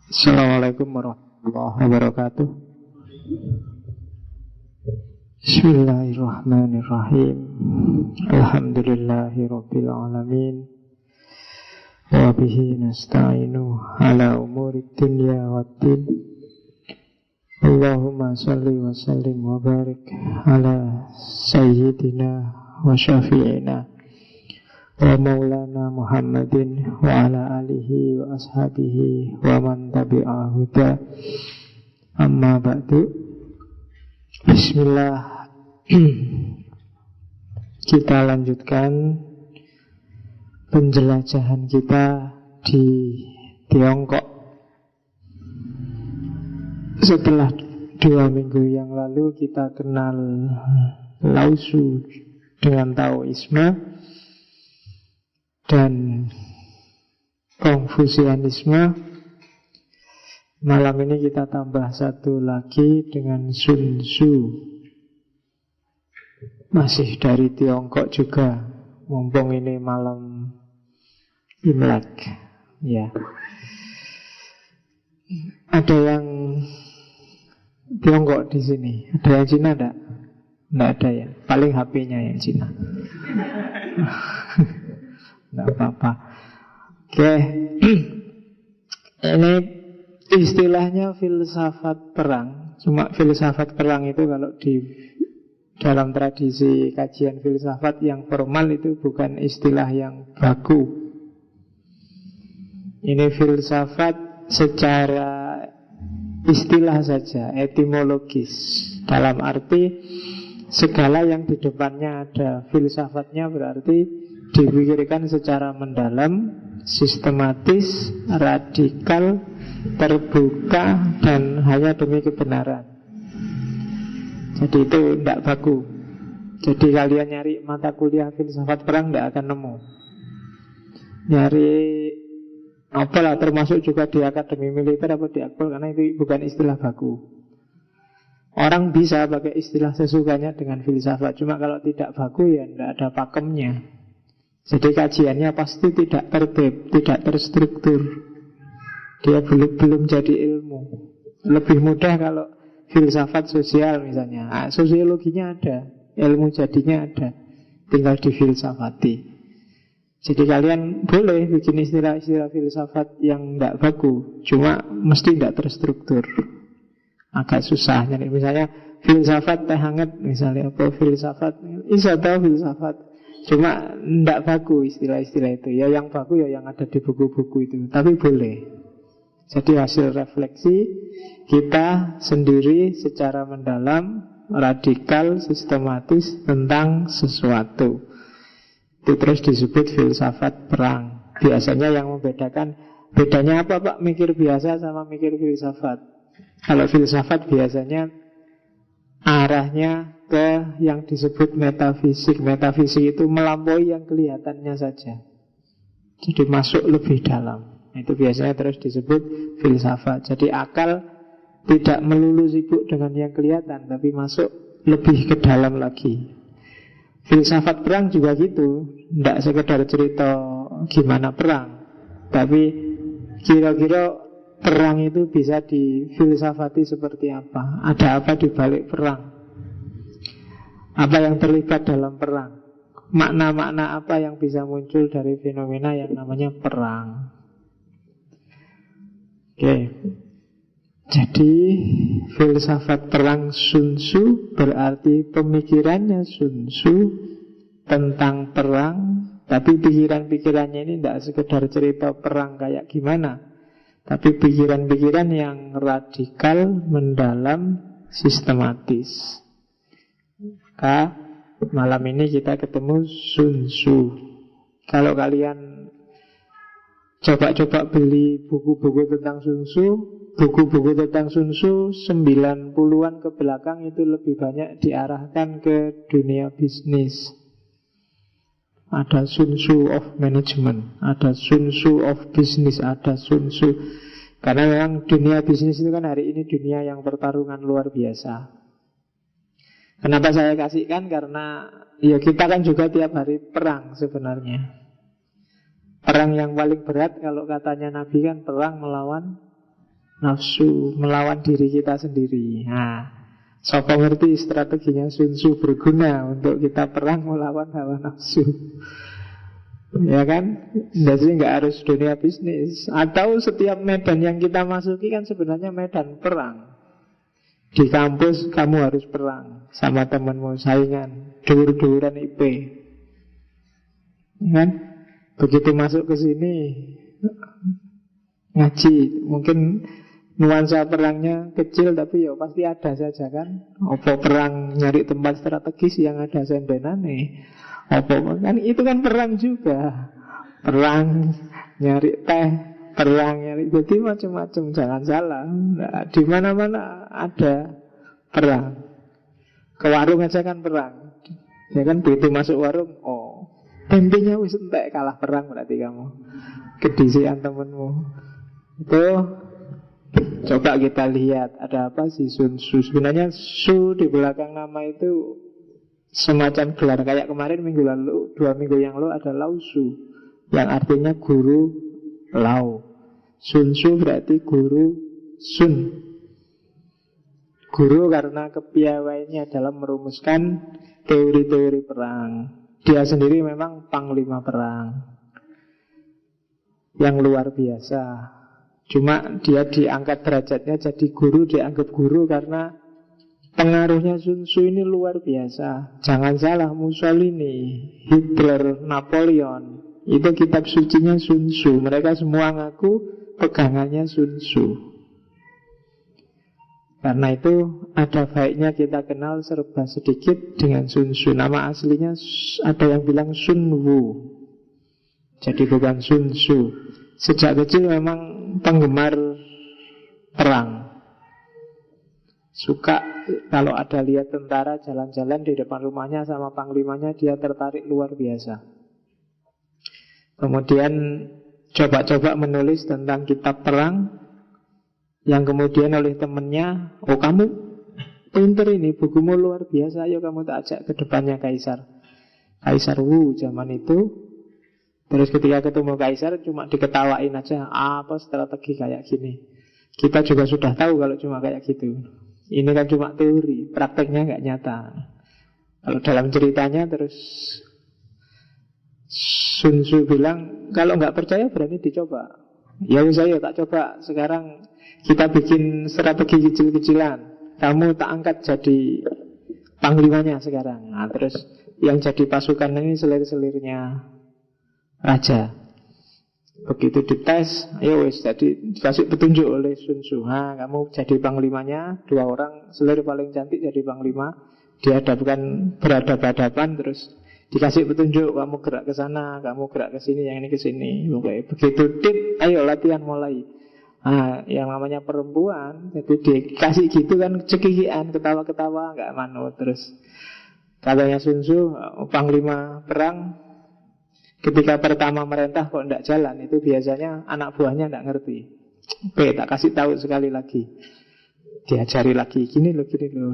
Assalamualaikum warahmatullahi wabarakatuh. Bismillahirrahmanirrahim. Alhamdulillahi rabbil alamin. Wa bihi nasta'inu ala umuri dunya waddin. Allahumma salli wa sallim wa barik ala sayyidina wa syafi'ina wa maulana Muhammadin wa ala alihi wa ashabihi wa man tabi'ahu huda. Amma ba'du. Bismillah. Kita lanjutkan penjelajahan kita di Tiongkok. Setelah 2 minggu yang lalu kita kenal Lao-Tzu dengan Taoisme dan Konfusianisme. Malam ini kita tambah satu lagi dengan Sun Tzu, masih dari Tiongkok juga, mumpung ini malam Imlek. Ya, ada yang Tiongkok di sini? Ada yang Cina enggak? Enggak ada ya. Paling HP-nya yang Cina. Enggak apa-apa. Oke. Ini istilahnya filsafat perang. Cuma filsafat perang itu kalau di dalam tradisi kajian filsafat yang formal itu bukan istilah yang baku. Ini filsafat secara istilah saja, etimologis. Dalam arti segala yang di depannya ada filsafatnya berarti dipikirkan secara mendalam, sistematis, radikal, terbuka, dan hanya demi kebenaran. Jadi itu tidak baku. Jadi kalian nyari mata kuliah filsafat perang tidak akan nemu. Nyari novel termasuk juga di akademi militer atau di akpol, karena itu bukan istilah baku. Orang bisa pakai istilah sesukanya dengan filsafat, cuma kalau tidak baku ya tidak ada pakemnya. Jadi kajiannya pasti tidak tertib, tidak terstruktur. Dia belum jadi ilmu. Lebih mudah kalau filsafat sosial misalnya. Sosiologinya ada, ilmu jadinya ada, tinggal difilsafati. Jadi kalian boleh bikin istilah-istilah filsafat yang tidak baku, cuma mesti tidak terstruktur. Agak susah. Jadi misalnya filsafat teh hangat, misalnya apa filsafat, isata filsafat. Cuma tidak baku istilah-istilah itu. Ya yang baku ya yang ada di buku-buku itu. Tapi boleh. Jadi hasil refleksi kita sendiri secara mendalam, radikal, sistematis tentang sesuatu. Itu terus disebut filsafat perang. Biasanya yang membedakan, bedanya apa Pak? Mikir biasa sama mikir filsafat. Kalau filsafat biasanya arahnya ke yang disebut metafisik. Metafisik itu melampaui yang kelihatannya saja. Jadi masuk lebih dalam. Itu biasanya terus disebut filsafat. Jadi akal tidak melulu sibuk dengan yang kelihatan, tapi masuk lebih ke dalam lagi. Filsafat perang juga gitu. Tidak sekedar cerita gimana perang, tapi kira-kira perang itu bisa difilsafati seperti apa. Ada apa di balik perang? Apa yang terlibat dalam perang? Makna-makna apa yang bisa muncul dari fenomena yang namanya perang? Oke. Jadi filsafat perang Sun Tzu berarti pemikirannya Sun Tzu tentang perang, tapi pikiran-pikirannya ini tidak sekedar cerita perang kayak gimana, tapi pikiran-pikiran yang radikal, mendalam, sistematis. Maka malam ini kita ketemu Sun Tzu. Kalau kalian coba-coba beli buku-buku tentang Sun Tzu, buku-buku tentang Sun Tzu 90-an ke belakang itu lebih banyak diarahkan ke dunia bisnis. Ada Sun Tzu of Management, ada Sun Tzu of Business, ada Sun Tzu. Karena memang dunia bisnis itu kan hari ini dunia yang pertarungan luar biasa. Kenapa saya kasihkan? Karena ya kita kan juga tiap hari perang sebenarnya. Perang yang paling berat kalau katanya Nabi kan perang melawan nafsu, melawan diri kita sendiri. Nah, siapa ngerti strateginya Sun Tzu berguna untuk kita perang melawan hawa nafsu. Ya kan? Jadi nggak harus dunia bisnis. Atau setiap medan yang kita masuki kan sebenarnya medan perang. Di kampus kamu harus perang sama temanmu, saingan, dur-duran IP. Kan? Begitu masuk ke sini ngaji, mungkin nuansa perangnya kecil tapi ya pasti ada saja kan. Apa perang nyari tempat strategis yang ada sendenane. Apa kan itu kan perang juga. Perang nyari teh, perang nyari, jadi macam-macam, jangan salah. Nah, di mana-mana ada perang. Ke warung aja kan perang. Ya kan begitu masuk warung, oh, tempenya wis entek, kalah perang berarti kamu. Kedisian temenmu. Itu coba kita lihat ada apa sih Sun Tzu. Sebenarnya Su di belakang nama itu semacam gelar. Kayak kemarin minggu lalu, 2 minggu yang lalu ada Lao Su, yang artinya guru Lao. Sun Tzu berarti guru Sun. Guru karena kepiawaiannya dalam merumuskan teori-teori perang. Dia sendiri memang panglima perang yang luar biasa. Cuma dia diangkat derajatnya jadi guru, dianggap guru karena pengaruhnya Sun Tzu ini luar biasa. Jangan salah, Mussolini, Hitler, Napoleon, itu kitab sucinya Sun Tzu. Mereka semua ngaku pegangannya Sun Tzu. Karena itu ada baiknya kita kenal serba sedikit dengan Sun Tzu. Nama aslinya ada yang bilang Sun Wu, jadi bukan Sun Tzu. Sejak kecil memang penggemar perang. Suka kalau ada lihat tentara jalan-jalan di depan rumahnya sama panglimanya, dia tertarik luar biasa. Kemudian coba-coba menulis tentang kitab perang, yang kemudian oleh temannya, oh kamu pinter ini, bukumu luar biasa, ayo kamu tak ajak ke depannya Kaisar Wu zaman itu. Terus ketika ketemu Kaisar cuma diketawain aja, apa strategi kayak gini. Kita juga sudah tahu kalau cuma kayak gitu. Ini kan cuma teori, prakteknya nggak nyata. Kalau dalam ceritanya terus Sun Tzu bilang, kalau nggak percaya berani dicoba. Ya saya tak coba. Sekarang kita bikin strategi kecil-kecilan, kamu tak angkat jadi panglimanya sekarang. Nah, terus yang jadi pasukan ini selir-selirnya raja. Begitu dites, ayo wis, jadi dikasih petunjuk oleh Sun Tzu. Nah, kamu jadi panglimanya, 2 orang selir paling cantik jadi panglima, dihadapkan berhadapan-hadapan, terus dikasih petunjuk, kamu gerak ke sana, kamu gerak ke sini, yang ini ke sini. Oke, begitu tit, ayo latihan mulai. Nah, yang namanya perempuan, jadi dikasih gitu kan, cekikian, ketawa-ketawa, nggak manut. Terus katanya Sun Tzu, panglima perang, ketika pertama merintah kok nggak jalan, itu biasanya anak buahnya nggak ngerti. Oke, tak kasih tahu sekali lagi, diajari lagi, gini loh,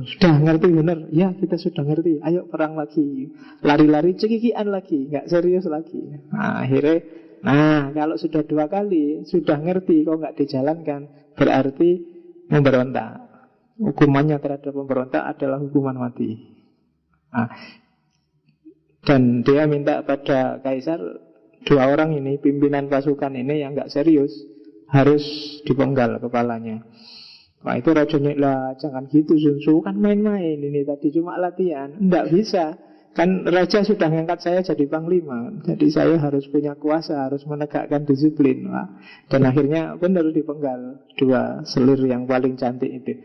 sudah ngerti bener? Ya, kita sudah ngerti, ayo perang lagi. Lari-lari, cekikian lagi, nggak serius lagi. Nah, akhirnya, nah, kalau sudah 2 kali, sudah ngerti kok nggak dijalankan, berarti memberontak. Hukumannya terhadap pemberontak adalah hukuman mati. Nah, dan dia minta pada Kaisar, 2 orang ini, pimpinan pasukan ini yang nggak serius, harus dipenggal kepalanya. Nah itu rajanya, lah jangan gitu Sun Tzu, kan main-main ini tadi cuma latihan. Nggak bisa. Kan raja sudah ngangkat saya jadi panglima, jadi saya harus punya kuasa, harus menegakkan disiplin. Wah. Dan akhirnya benar dipenggal 2 selir yang paling cantik itu.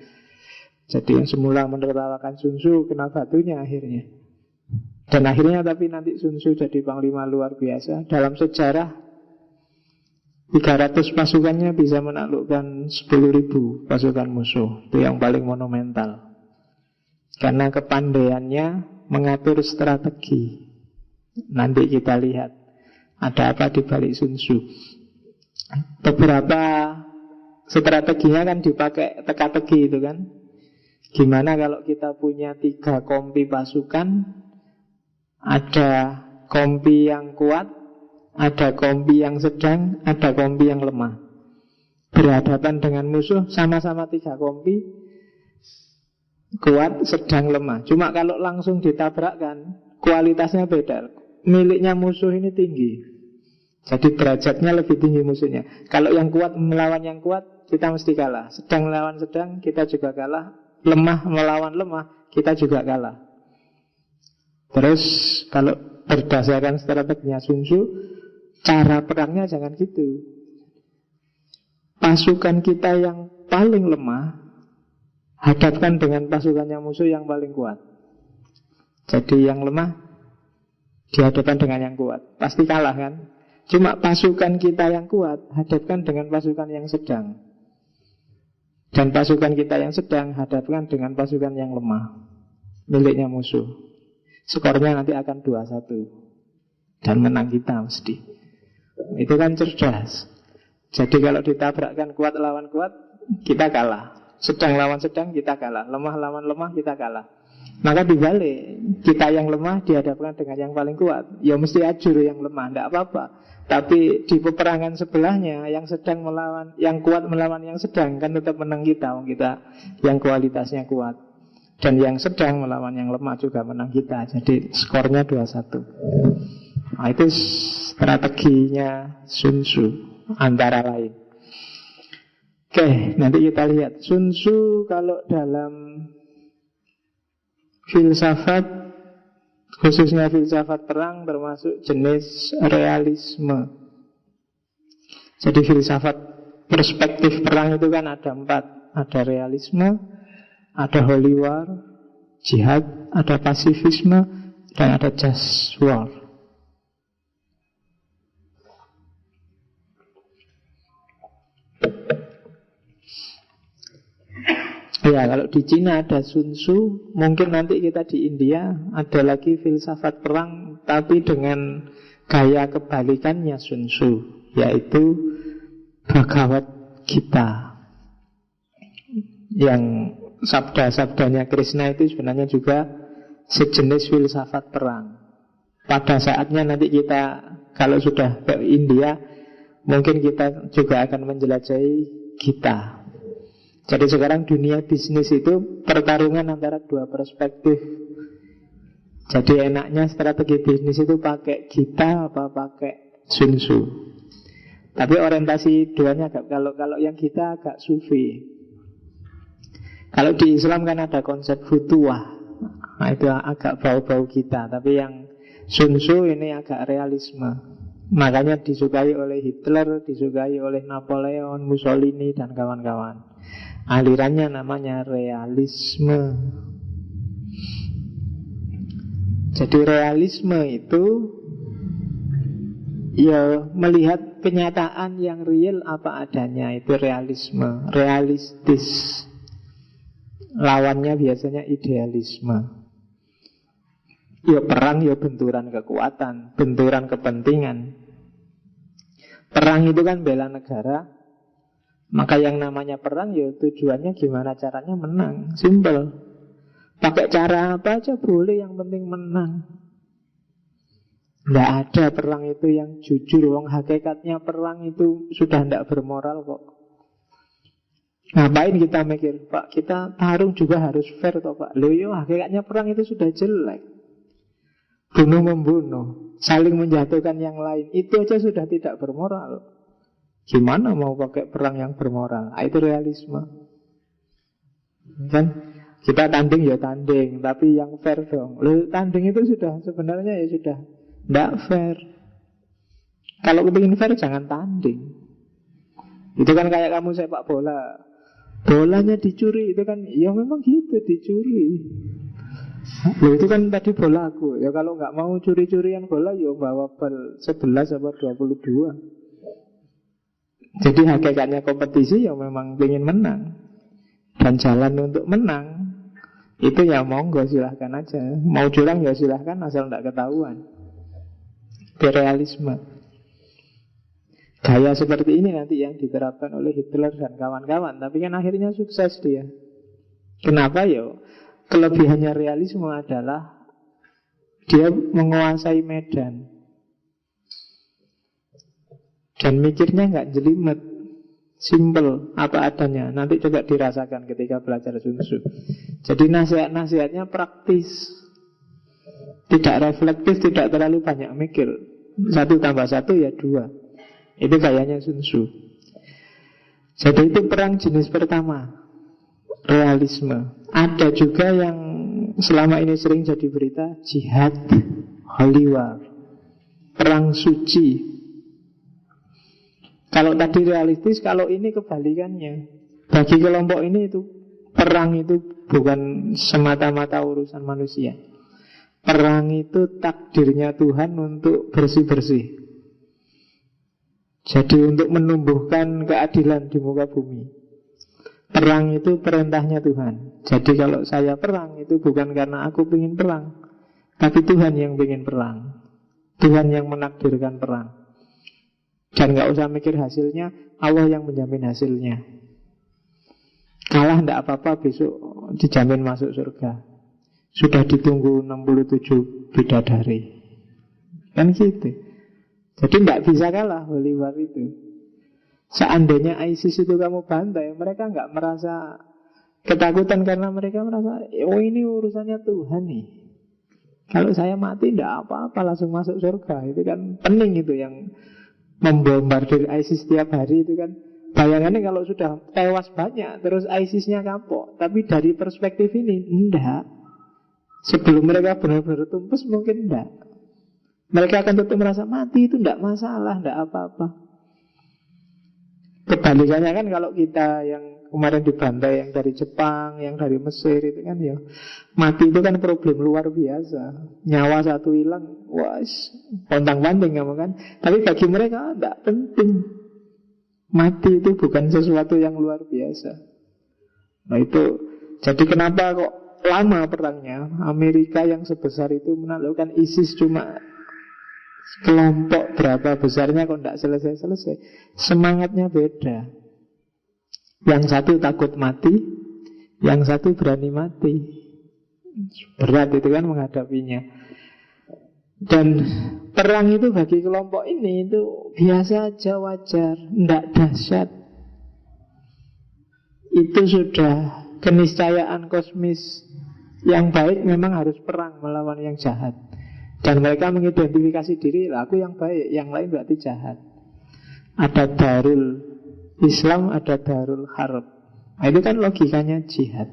Jadi yang semula menertawakan Sun Tzu kena batunya akhirnya. Dan akhirnya tapi nanti Sun Tzu jadi panglima luar biasa. Dalam sejarah 300 pasukannya bisa menaklukkan 10.000 pasukan musuh. Itu yang paling monumental. Karena kepandaiannya mengatur strategi. Nanti kita lihat ada apa di balik Sun Tzu. Beberapa strateginya kan dipakai teka-teki itu kan. Gimana kalau kita punya 3 kompi pasukan, ada kompi yang kuat, ada kompi yang sedang, ada kompi yang lemah. berhadapan dengan musuh, sama-sama 3 kompi, kuat, sedang, lemah. Cuma kalau langsung ditabrakkan, kualitasnya beda. Miliknya musuh ini tinggi, jadi derajatnya lebih tinggi musuhnya. Kalau yang kuat melawan yang kuat, kita mesti kalah. Sedang melawan sedang, kita juga kalah. Lemah melawan lemah, kita juga kalah. Terus kalau berdasarkan strateginya Sun Tzu, cara perangnya jangan gitu. Pasukan kita yang paling lemah hadapkan dengan pasukannya musuh yang paling kuat. Jadi yang lemah dihadapkan dengan yang kuat, pasti kalah kan? Cuma pasukan kita yang kuat hadapkan dengan pasukan yang sedang, dan pasukan kita yang sedang hadapkan dengan pasukan yang lemah, miliknya musuh. Skornya nanti akan 2-1 dan menang kita mesti. Itu kan cerdas. Jadi kalau ditabrakkan kuat lawan kuat, kita kalah. Sedang lawan sedang, kita kalah. Lemah lawan lemah, kita kalah. Maka dibalik, kita yang lemah dihadapkan dengan yang paling kuat, ya mesti ajur yang lemah, tidak apa-apa. Tapi di peperangan sebelahnya, yang sedang melawan, yang kuat melawan yang sedang, kan tetap menang kita, kita yang kualitasnya kuat. Dan yang sedang melawan yang lemah juga menang kita. Jadi skornya 2-1. Nah, itu strateginya Sun Tzu antara lain. Oke, nanti kita lihat Sun Tzu kalau dalam filsafat, khususnya filsafat perang, termasuk jenis realisme. Jadi filsafat perspektif perang itu kan ada 4. Ada realisme, ada holy war, jihad, ada pasifisme, dan ada just war. Ya, kalau di Cina ada Sun Tzu, mungkin nanti kita di India ada lagi filsafat perang, tapi dengan gaya kebalikannya Sun Tzu, yaitu Bhagavad Gita. Yang sabda-sabdanya Krishna itu sebenarnya juga sejenis filsafat perang. Pada saatnya nanti kita, kalau sudah ke India, mungkin kita juga akan menjelajahi Gita. Jadi sekarang dunia bisnis itu pertarungan antara 2 perspektif. Jadi enaknya strategi bisnis itu pakai Gita apa pakai Sun Tzu. Tapi orientasi duanya agak, kalau yang Gita agak sufi. Kalau di Islam kan ada konsep futuwah. Nah, itu agak bau-bau Gita. Tapi yang Sun Tzu ini agak realisme. Makanya disukai oleh Hitler, disukai oleh Napoleon, Mussolini, dan kawan-kawan. Alirannya namanya realisme. Jadi realisme itu ya melihat kenyataan yang real apa adanya. Itu realisme, realistis. Lawannya biasanya idealisme. Ya perang ya benturan kekuatan, benturan kepentingan. Perang itu kan bela negara. Maka yang namanya perang ya tujuannya gimana caranya menang. Simple. Pakai cara apa aja boleh, yang penting menang. Tidak ada perang itu yang jujur. Wong hakikatnya perang itu sudah tidak bermoral kok. Ngapain kita mikir, Pak, kita tarung juga harus fair toh Pak. Loh yo, hakikatnya perang itu sudah jelek. Bunuh-membunuh, saling menjatuhkan yang lain, itu aja sudah tidak bermoral. Gimana mau pakai perang yang bermoral? Itu realisme. Kan kita tanding ya tanding, tapi yang fair dong. Loh, tanding itu sudah sebenarnya ya sudah tidak fair. Kalau kepingin fair jangan tanding. Itu kan kayak kamu sepak bola, bolanya dicuri, itu kan ya memang gitu, dicuri. Loh, itu kan tadi bola aku. Ya kalau nggak mau curi-curian bola, ya bawa bal 11 atau 22. Jadi hakikatnya kompetisi ya memang ingin menang. Dan jalan untuk menang itu ya monggo silahkan aja. Mau curang ya silahkan, asal tidak ketahuan. Itu realisme. Gaya seperti ini nanti yang diterapkan oleh Hitler dan kawan-kawan. Tapi kan akhirnya sukses dia. Kenapa ya? Kelebihannya realisme adalah dia menguasai medan. Dan mikirnya nggak jelimet. simple, apa adanya. Nanti coba dirasakan ketika belajar Sun Tzu. Jadi nasihat-nasihatnya praktis, tidak reflektif, tidak terlalu banyak mikir. 1 tambah 1 ya 2. Itu gayanya Sun Tzu. Jadi itu perang jenis pertama, realisme. Ada juga yang selama ini sering jadi berita, jihad, holy war, perang suci. Kalau tadi realistis, kalau ini kebalikannya. Bagi kelompok ini itu perang itu bukan semata-mata urusan manusia. Perang itu takdirnya Tuhan untuk bersih-bersih. Jadi untuk menumbuhkan keadilan di muka bumi. Perang itu perintahnya Tuhan. Jadi kalau saya perang itu bukan karena aku ingin perang, tapi Tuhan yang ingin perang. Tuhan yang menakdirkan perang. Dan gak usah mikir hasilnya, Allah yang menjamin hasilnya. Kalah ndak apa-apa, besok dijamin masuk surga. Sudah ditunggu 67 bidadari. Kan gitu. Jadi tidak bisa kalah holy war itu. Seandainya ISIS itu kamu bantai, mereka nggak merasa ketakutan karena mereka merasa, oh ini urusannya Tuhan nih. Kalau saya mati tidak apa-apa, langsung masuk surga. Itu kan pening itu yang membombardir ISIS setiap hari itu kan. Bayangannya kalau sudah tewas banyak, terus ISIS-nya kapok. Tapi dari perspektif ini, enggak. Sebelum mereka benar-benar tumpes mungkin enggak. Mereka akan tetap merasa mati itu tidak masalah, tidak apa-apa. Kebalikannya kan kalau kita yang kemarin dibantai, yang dari Jepang, yang dari Mesir itu kan ya, mati itu kan problem luar biasa. Nyawa satu hilang, wah, pontang-panting kamu kan. Tapi bagi mereka tidak penting. Mati itu bukan sesuatu yang luar biasa. Nah itu, jadi kenapa kok lama perangnya? Amerika yang sebesar itu menaklukkan ISIS cuma kelompok berapa besarnya kok tidak selesai-selesai. Semangatnya beda. Yang satu takut mati, yang satu berani mati. Berat itu kan menghadapinya. Dan perang itu bagi kelompok ini itu biasa aja, wajar, tidak dahsyat. Itu sudah keniscayaan kosmis. Yang baik memang harus perang melawan yang jahat. Dan mereka mengidentifikasi diri, aku yang baik, yang lain berarti jahat. Ada darul Islam, ada darul harb. Nah, itu kan logikanya jihad.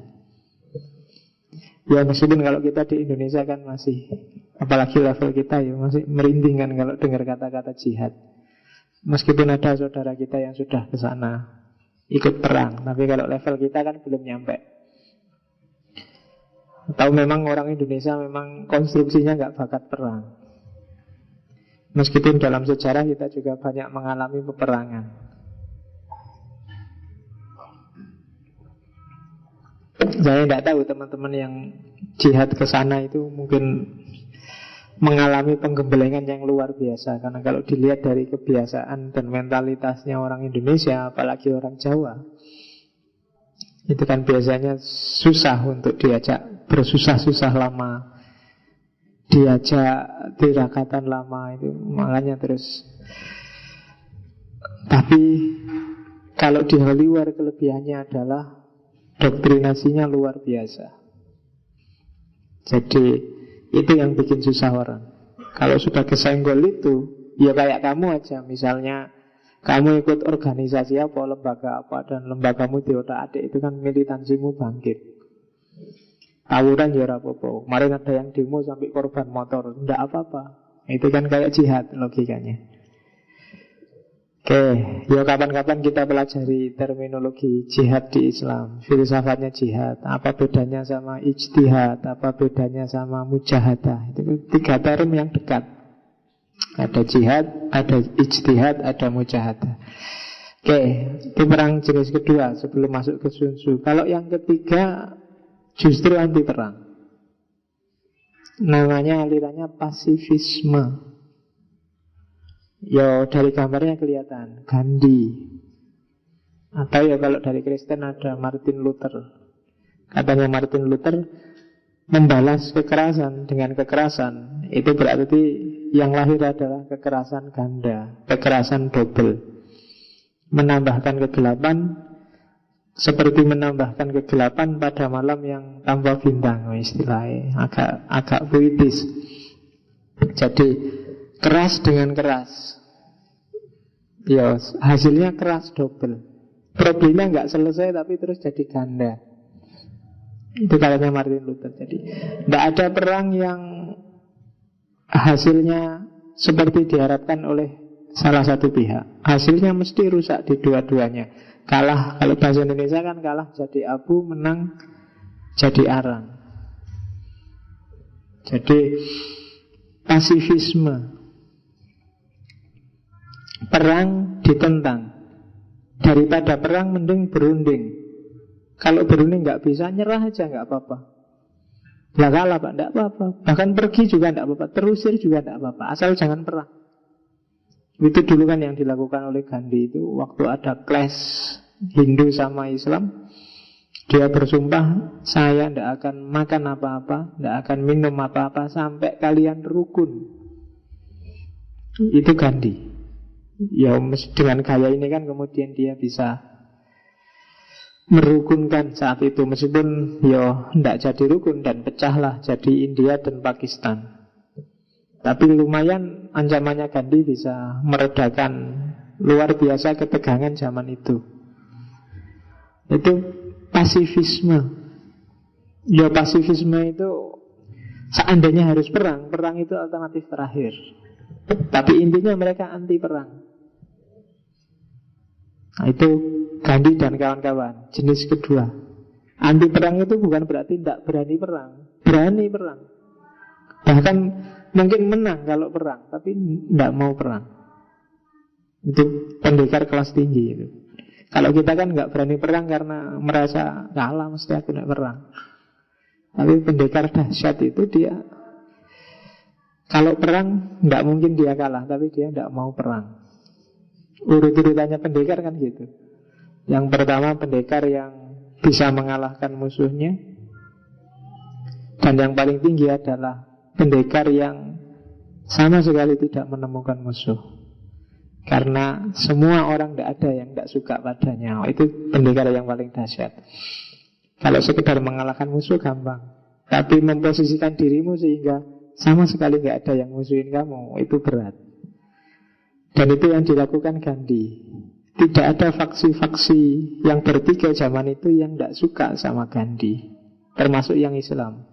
Ya meskipun kalau kita di Indonesia kan masih, apalagi level kita ya masih merinding kan kalau dengar kata-kata jihad. Meskipun ada saudara kita yang sudah ke sana ikut perang, tapi kalau level kita kan belum nyampe. Atau memang orang Indonesia memang konstruksinya nggak bakat perang. Meskipun dalam sejarah kita juga banyak mengalami peperangan. Saya tidak tahu teman-teman yang jihad ke sana itu mungkin mengalami penggembelengan yang luar biasa. Karena kalau dilihat dari kebiasaan dan mentalitasnya orang Indonesia, apalagi orang Jawa, itu kan biasanya susah untuk diajak bersusah-susah lama, diajak tirakatan lama itu, makanya terus. Tapi kalau di holy war kelebihannya adalah doktrinasinya luar biasa. Jadi itu yang bikin susah orang. Kalau sudah kesenggol itu, ya kayak kamu aja, misalnya kamu ikut organisasi apa, lembaga apa, dan lembagamu diotak-atik, itu kan militansimu bangkit. Tawuran ya apa-apa. Kemarin ada yang demo sampai korban motor, tidak apa-apa. Itu kan kayak jihad logikanya. Oke, ya kapan-kapan kita pelajari terminologi jihad di Islam, filsafatnya jihad, apa bedanya sama ijtihad, apa bedanya sama mujahadah. Itu 3 term yang dekat. Ada jihad, ada ijtihad, ada mujahadah. Oke, itu perang jenis kedua sebelum masuk ke Sun Tzu. Kalau yang ketiga justru anti perang. Namanya alirannya pasifisme. Ya dari gambarnya kelihatan, Gandhi. Atau ya kalau dari Kristen ada Martin Luther. Katanya Martin Luther membalas kekerasan dengan kekerasan. Itu berarti yang lahir adalah kekerasan ganda, kekerasan double. menambahkan kegelapan seperti menambahkan kegelapan pada malam yang tanpa bintang, istilahnya agak puitis. Jadi keras dengan keras, ya hasilnya keras double. Problemnya nggak selesai tapi terus jadi ganda. Itu katanya Martin Luther. Jadi tidak ada perang yang hasilnya seperti diharapkan oleh salah satu pihak. Hasilnya mesti rusak di dua-duanya. Kalah, kalau bahasa Indonesia kan kalah jadi abu, menang jadi arang. Jadi pasifisme, perang ditentang. Daripada perang mending berunding. Kalau berunding nggak bisa, nyerah aja nggak apa-apa. Lah kalah Pak, nggak apa-apa. Bahkan pergi juga nggak apa-apa, terusir juga nggak apa-apa, asal jangan perang. Itu dulu kan yang dilakukan oleh Gandhi itu. Waktu ada clash Hindu sama Islam, dia bersumpah, saya tidak akan makan apa-apa, tidak akan minum apa-apa sampai kalian rukun. Itu Gandhi. Ya dengan gaya ini kan kemudian dia bisa merukunkan saat itu. Meskipun ya tidak jadi rukun dan pecahlah jadi India dan Pakistan. Tapi lumayan ancamannya Gandhi bisa meredakan luar biasa ketegangan zaman itu. Itu pasifisme. Ya pasifisme itu seandainya harus perang, perang itu alternatif terakhir. Tapi intinya mereka anti perang. Nah, itu Gandhi dan kawan-kawan. Jenis kedua. Anti perang itu bukan berarti tidak berani perang. Berani perang. Bahkan mungkin menang kalau perang, tapi tidak mau perang. Itu pendekar kelas tinggi itu. Kalau kita kan nggak berani perang karena merasa kalah, mesti aku tidak perang. Tapi pendekar dahsyat itu dia kalau perang tidak mungkin dia kalah, tapi dia tidak mau perang. Urut-urutannya pendekar kan gitu. Yang pertama pendekar yang bisa mengalahkan musuhnya, dan yang paling tinggi adalah pendekar yang sama sekali tidak menemukan musuh. Karena semua orang tidak ada yang tidak suka padanya. Itu pendekar yang paling dahsyat. Kalau sekedar mengalahkan musuh gampang, tapi memposisikan dirimu sehingga sama sekali nggak ada yang musuhin kamu, itu berat. Dan itu yang dilakukan Gandhi. Tidak ada faksi-faksi yang bertiga zaman itu yang tidak suka sama Gandhi, termasuk yang Islam.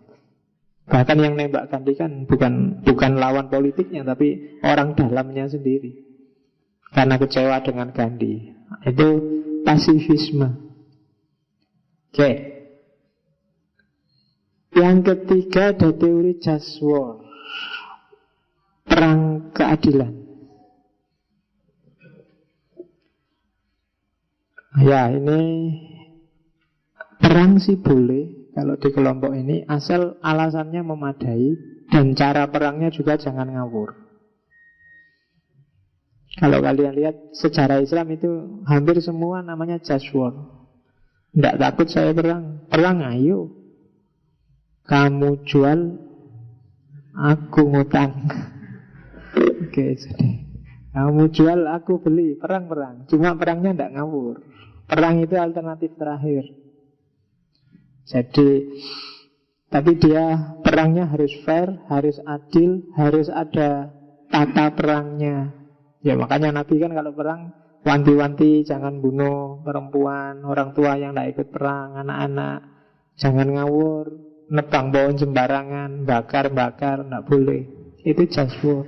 Bahkan yang nembak Gandhi kan bukan lawan politiknya, tapi orang dalamnya sendiri, karena kecewa dengan Gandhi. Itu pasifisme. Oke. Yang ketiga ada teori just war, perang keadilan. Ya, ini perang sih boleh kalau di kelompok ini, asal alasannya memadai dan cara perangnya juga jangan ngawur. Kalau kalian lihat sejarah Islam itu hampir semua namanya just war. Tidak takut saya perang. Perang ayo. Kamu jual, aku ngutang. Oke, jadi kamu jual, aku beli. Perang-perang. Cuma perangnya tidak ngawur. Perang itu alternatif terakhir. Jadi, tapi dia perangnya harus fair, harus adil, harus ada tata perangnya. Ya makanya Nabi kan kalau perang wanti-wanti, jangan bunuh perempuan, orang tua yang tidak ikut perang, anak-anak, jangan ngawur, nebang pohon sembarangan, bakar-bakar, tidak boleh. Itu just war.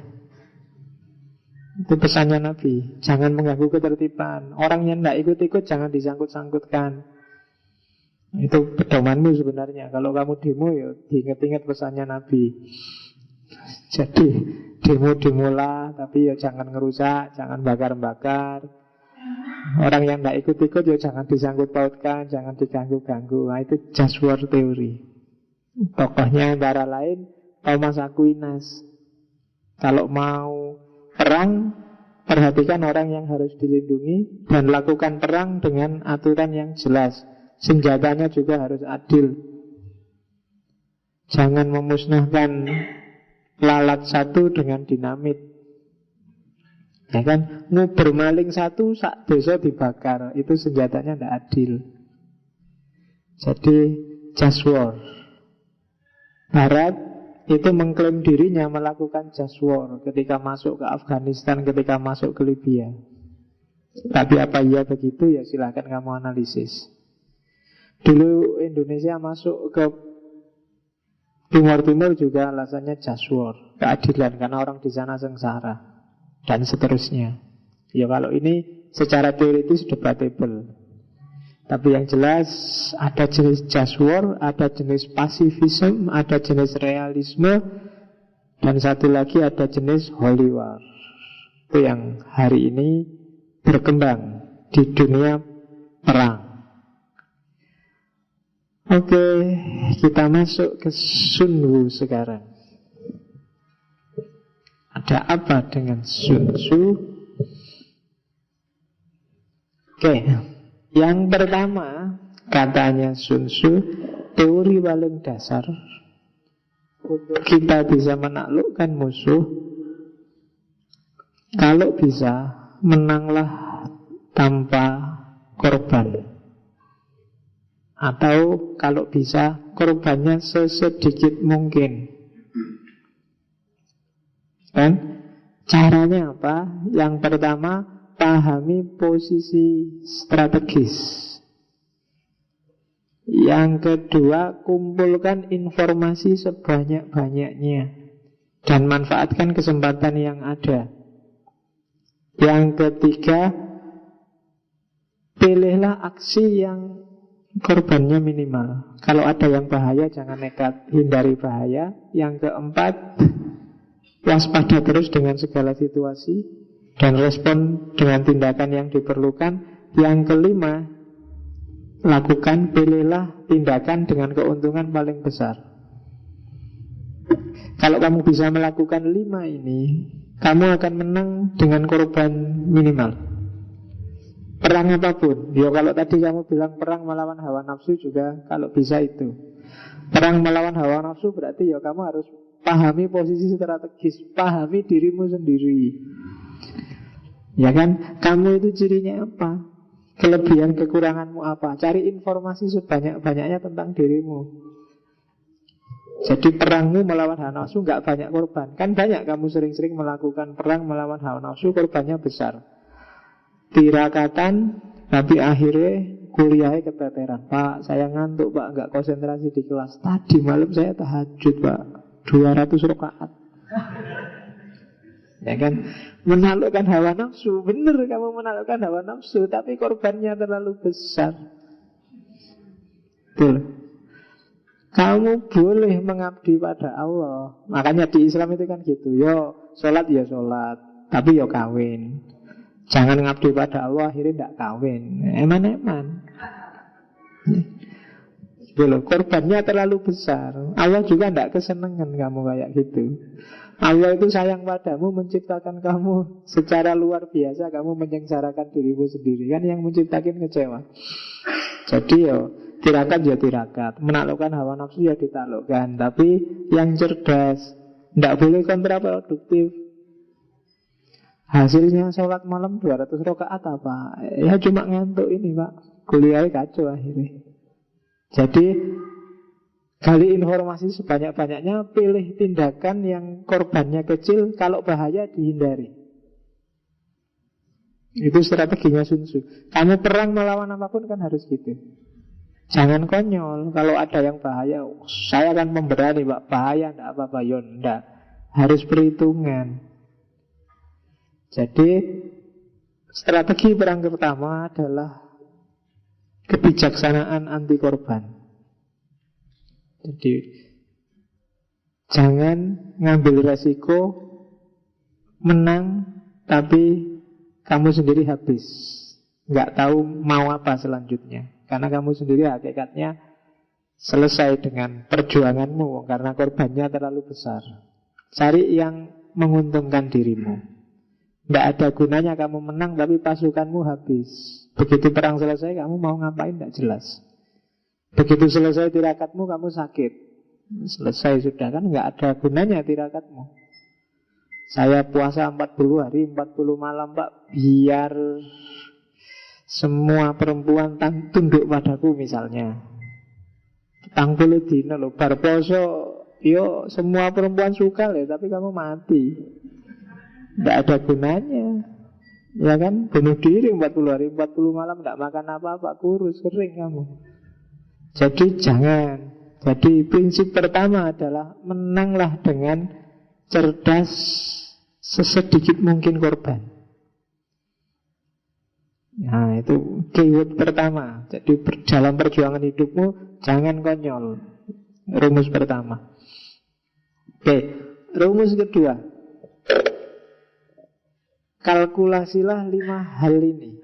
Itu pesannya Nabi. Jangan mengganggu ketertiban. Orang yang tidak ikut-ikut jangan disangkut-sangkutkan. Itu pedomanmu sebenarnya. Kalau kamu demo ya diingat-ingat pesannya Nabi. Jadi demo-demo lah, tapi ya jangan ngerusak, jangan bakar-bakar. Orang yang tidak ikut-ikut ya jangan disangkut-pautkan, jangan diganggu-ganggu. Nah, itu just war teori. Tokohnya antara lain Thomas Aquinas. Kalau mau perang, perhatikan orang yang harus dilindungi dan lakukan perang dengan aturan yang jelas. Senjatanya juga harus adil. Jangan memusnahkan lalat satu dengan dinamit. Ya kan, nguber maling satu, sak desa dibakar. Itu senjatanya tidak adil. Jadi just war. Barat itu mengklaim dirinya melakukan just war ketika masuk ke Afghanistan, ketika masuk ke Libya. Tapi apa iya begitu? Ya silahkan kamu analisis. Dulu Indonesia masuk ke Timur Timur juga alasannya just war, keadilan, karena orang di sana sengsara dan seterusnya. Ya kalau ini secara teoritis debatable. Tapi yang jelas ada jenis just war, ada jenis pacifism, ada jenis realisme, dan satu lagi ada jenis holy war. Itu yang hari ini berkembang di dunia perang. Oke, kita masuk ke Sun Wu sekarang. Ada apa dengan Sun Tzu? Oke, yang pertama katanya Sun Tzu, teori paling dasar untuk kita bisa menaklukkan musuh, kalau bisa menanglah tanpa korban. Atau kalau bisa korbannya sesedikit mungkin. Kan? Caranya apa? Yang pertama, pahami posisi strategis. Yang kedua, kumpulkan informasi sebanyak-banyaknya dan manfaatkan kesempatan yang ada. Yang ketiga, pilihlah aksi yang korbannya minimal. Kalau ada yang bahaya, jangan nekat, hindari bahaya. Yang keempat, waspada terus dengan segala situasi dan respon dengan tindakan yang diperlukan. Yang kelima, pilihlah tindakan dengan keuntungan paling besar. Kalau kamu bisa melakukan 5 ini, kamu akan menang dengan korban minimal. Perang apapun. Ya kalau tadi kamu bilang perang melawan hawa nafsu juga, kalau bisa itu. Perang melawan hawa nafsu berarti ya kamu harus pahami posisi strategis, pahami dirimu sendiri. Ya kan? Kamu itu cirinya apa? Kelebihan kekuranganmu apa? Cari informasi sebanyak-banyaknya tentang dirimu. Jadi perangmu melawan hawa nafsu gak banyak korban. Kan banyak kamu sering-sering melakukan perang melawan hawa nafsu, korbannya besar. Tirakatan, tapi akhirnya kuliahnya keteteran. Pak, saya ngantuk pak, nggak konsentrasi di kelas. Tadi malam saya tahajud pak, 200 rakaat. Ya kan, menaklukkan hawa nafsu. Benar kamu menaklukkan hawa nafsu, tapi korbannya terlalu besar. Betul. Kamu boleh mengabdi pada Allah. Makanya di Islam itu kan gitu. Yo, sholat ya sholat, tapi yo kawin. Jangan ngabdi pada Allah akhirnya tidak kawin. Eman-eman. Korbannya terlalu besar. Allah juga tidak kesenangan kamu kayak gitu. Allah itu sayang padamu, menciptakan kamu secara luar biasa. Kamu menyengsarakan dirimu sendiri. Kan yang menciptakan kecewa. Jadi tirakat ya tirakat, menaklukkan hawa nafsu ya ditaklukkan. Tapi yang cerdas, tidak boleh kontraproduktif. Hasilnya sholat malam 200 rakaat apa? Ya cuma ngantuk ini pak. Kuliahnya kacau akhirnya. Jadi gali informasi sebanyak-banyaknya, pilih tindakan yang korbannya kecil, kalau bahaya dihindari. Itu strateginya Sun Tzu. Kamu perang melawan apapun kan harus gitu. Jangan konyol. Kalau ada yang bahaya, saya akan memberani pak. Bahaya enggak apa-apa, enggak. Harus perhitungan. Jadi strategi perang pertama adalah kebijaksanaan anti korban. Jadi jangan ngambil resiko menang tapi kamu sendiri habis, nggak tahu mau apa selanjutnya. Karena kamu sendiri hakikatnya selesai dengan perjuanganmu karena korbannya terlalu besar. Cari yang menguntungkan dirimu. Tidak ada gunanya kamu menang tapi pasukanmu habis. Begitu perang selesai kamu mau ngapain tidak jelas. Begitu selesai tirakatmu kamu sakit. Selesai sudah kan, nggak ada gunanya tirakatmu. Saya puasa 40 hari 40 malam Pak, biar semua perempuan tunduk padaku misalnya. 40 dino loh, bar poso, yo semua perempuan suka loh, tapi kamu mati, tidak ada gunanya. Ya kan, bunuh diri 40 hari 40 malam, tidak makan apa-apa, kurus, kering kamu. Jadi jangan. Jadi prinsip pertama adalah menanglah dengan cerdas, sesedikit mungkin korban. Nah itu keyword pertama. Jadi dalam perjuangan hidupmu jangan konyol. Rumus pertama. Oke, rumus kedua. Kalkulasilah 5 hal ini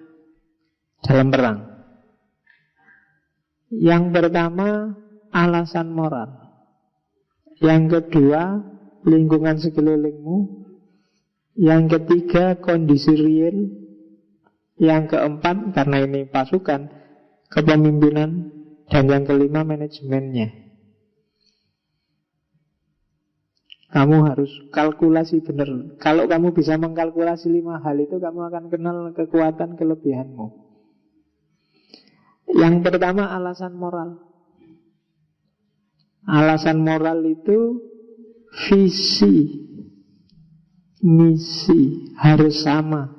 dalam perang. Yang pertama, alasan moral. Yang kedua, lingkungan sekelilingmu. Yang ketiga, kondisi real. Yang keempat, karena ini pasukan, kepemimpinan. Dan yang kelima, manajemennya. Kamu harus kalkulasi benar. Kalau kamu bisa mengkalkulasi 5 hal itu, kamu akan kenal kekuatan kelebihanmu. Yang pertama, alasan moral. Alasan moral itu visi, misi harus sama.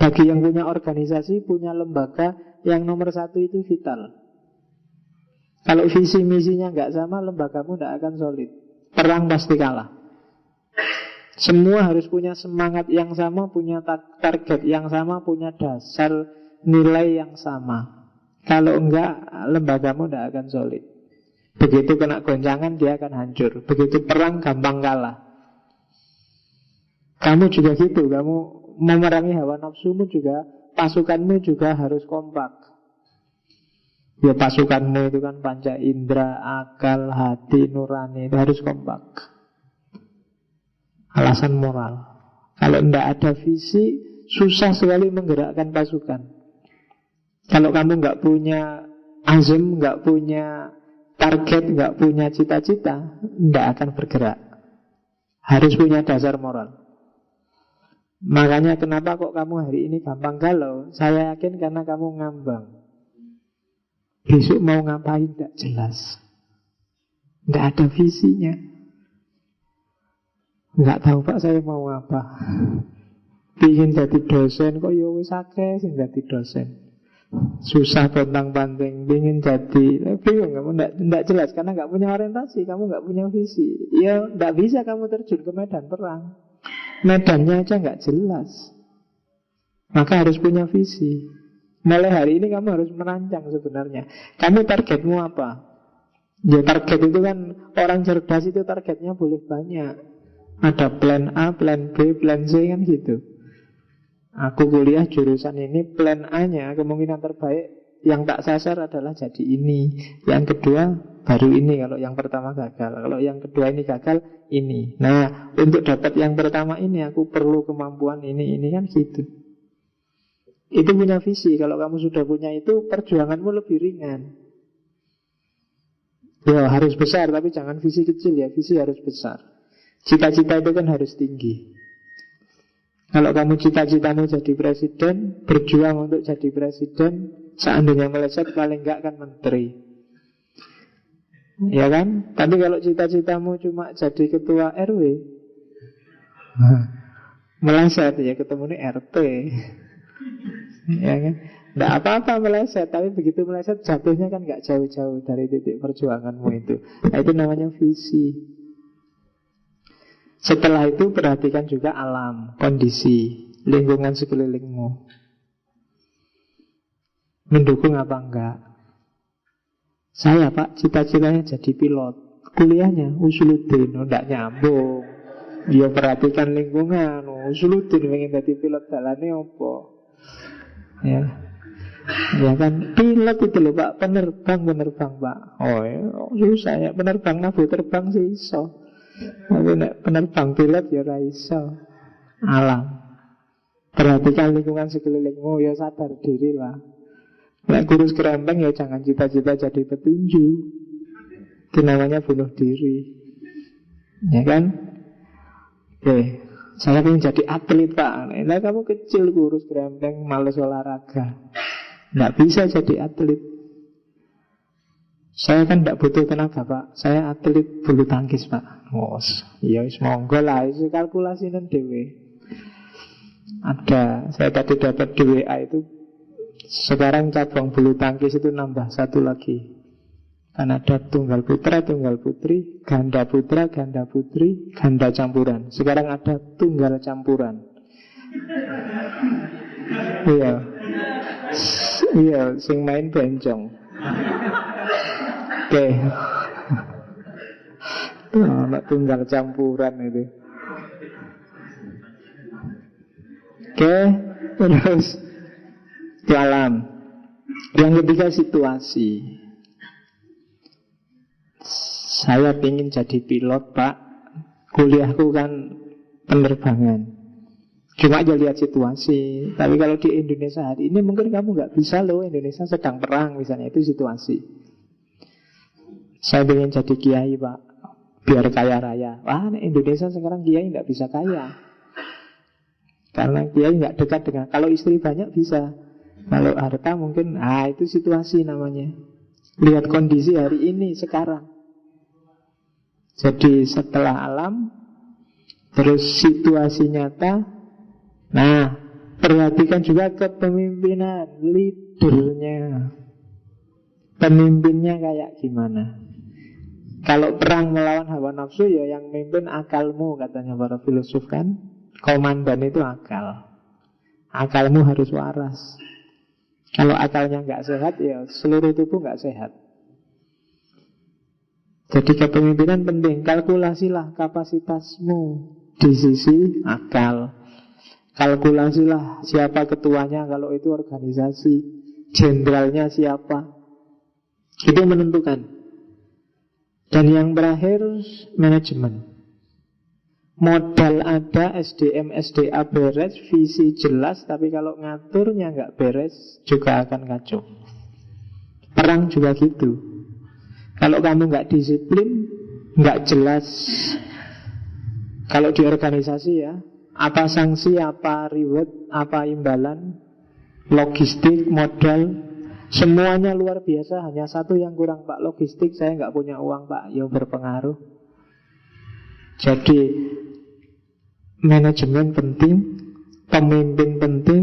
Bagi yang punya organisasi, punya lembaga, yang nomor satu itu vital. Kalau visi misinya nggak sama, lembagamu nggak akan solid. Perang pasti kalah. Semua harus punya semangat yang sama, punya target yang sama, punya dasar nilai yang sama. Kalau enggak, lembagamu tidak akan solid. Begitu kena goncangan, dia akan hancur. Begitu perang, gampang kalah. Kamu juga gitu. Kamu memerangi hawa nafsumu juga, pasukanmu juga harus kompak. Ya pasukanmu itu kan panca indera, akal, hati, nurani, itu harus kompak. Alasan moral. Kalau tidak ada visi, susah sekali menggerakkan pasukan. Kalau kamu nggak punya azim, nggak punya target, nggak punya cita-cita, tidak akan bergerak. Harus punya dasar moral. Makanya kenapa kok kamu hari ini gampang galau? Saya yakin karena kamu ngambang. Besok mau ngapain tidak jelas. Tidak ada visinya. Nggak tahu Pak saya mau apa. Pingin jadi dosen, kok ya wis akeh sing jadi dosen. Susah pontang-panting, pingin jadi, bingung kamu, tidak jelas karena nggak punya orientasi, kamu nggak punya visi. Ya nggak bisa kamu terjun ke medan perang. Medannya aja nggak jelas. Maka harus punya visi. Mulai hari ini kamu harus merancang sebenarnya. Kamu targetmu apa? Ya target itu kan, orang cerdas itu targetnya boleh banyak. Ada plan A, plan B, plan C kan gitu. Aku kuliah jurusan ini, plan A-nya kemungkinan terbaik yang tak sasar adalah jadi ini. Yang kedua baru ini kalau yang pertama gagal. Kalau yang kedua ini gagal, ini. Nah, untuk dapat yang pertama ini aku perlu kemampuan ini kan gitu. Itu punya visi. Kalau kamu sudah punya itu, perjuanganmu lebih ringan. Ya harus besar, tapi jangan visi kecil ya. Visi harus besar. Cita-cita itu kan harus tinggi. Kalau kamu cita-citamu jadi presiden, berjuang untuk jadi presiden, seandainya meleset paling enggak kan menteri. Ya kan? Tapi kalau cita-citamu cuma jadi ketua RW, meleset ya ketemu nih RT. Ya kan? Nggak apa-apa meleset, tapi begitu meleset jatuhnya kan nggak jauh-jauh dari titik perjuanganmu itu. Nah, itu namanya visi. Setelah itu perhatikan juga alam, kondisi, lingkungan sekelilingmu. Mendukung apa enggak? Saya Pak, cita-citanya jadi pilot. Kuliahnya usuluddin, enggak nyambung. Dia perhatikan lingkungan, usuluddin pengen jadi pilot dalane apa? Ya. Ya kan, pilot itu loh Pak, penerbang Pak. Oh ya, susah ya, penerbang nabu terbang sih iso. Tapi penerbang pilot ya ora iso. Alam. Perhatikan lingkungan sekelilingmu, ya sadar diri lah. Nek kurus kerempeng ya jangan cita-cita jadi petinju. Itu namanya bunuh diri. Ya kan? Oke. Saya ingin jadi atlet Pak. Nah, kamu kecil, kurus, gerembeng, males olahraga, nggak bisa jadi atlet. Saya kan tidak butuh tenaga Pak, saya atlet bulu tangkis Pak. Ya monggo lah, itu kalkulasi dewe. Ada, saya tadi dapat di WA itu, sekarang cabang bulu tangkis itu nambah satu lagi. Kan ada tunggal putra, tunggal putri, ganda putra, ganda putri, ganda campuran. Sekarang ada tunggal campuran. Iya. Iya, sing main bencong. Oke. Tunggal campuran itu. Oke, terus ke alam. Yang ketiga situasi. Saya ingin jadi pilot Pak, kuliahku kan penerbangan. Cuma aja lihat situasi. Tapi kalau di Indonesia hari ini mungkin kamu nggak bisa loh, Indonesia sedang perang misalnya, itu situasi. Saya ingin jadi kiai Pak, biar kaya raya. Wah, Indonesia sekarang kiai nggak bisa kaya, karena kiai nggak dekat dengan. Kalau istri banyak bisa, kalau harta mungkin. Itu situasi namanya. Lihat kondisi hari ini sekarang. Jadi setelah alam, terus situasi nyata. Nah, perhatikan juga kepemimpinan, leadernya. Pemimpinnya kayak gimana? Kalau perang melawan hawa nafsu, ya yang mimpin akalmu, katanya para filosof kan. Komandan itu akal. Akalmu harus waras. Kalau akalnya nggak sehat, ya seluruh tubuh nggak sehat. Jadi kepemimpinan penting. Kalkulasilah kapasitasmu di sisi akal. Kalkulasilah siapa ketuanya kalau itu organisasi, jenderalnya siapa. Itu menentukan. Dan yang terakhir, manajemen. Modal ada, SDM, SDA beres, visi jelas, tapi kalau ngaturnya nggak beres, juga akan kacau. Perang juga gitu. Kalau kamu nggak disiplin, nggak jelas. Kalau di organisasi ya, apa sanksi, apa reward, apa imbalan, logistik, modal, semuanya luar biasa. Hanya satu yang kurang Pak, logistik. Saya nggak punya uang Pak, ya berpengaruh. Jadi manajemen penting, pemimpin penting,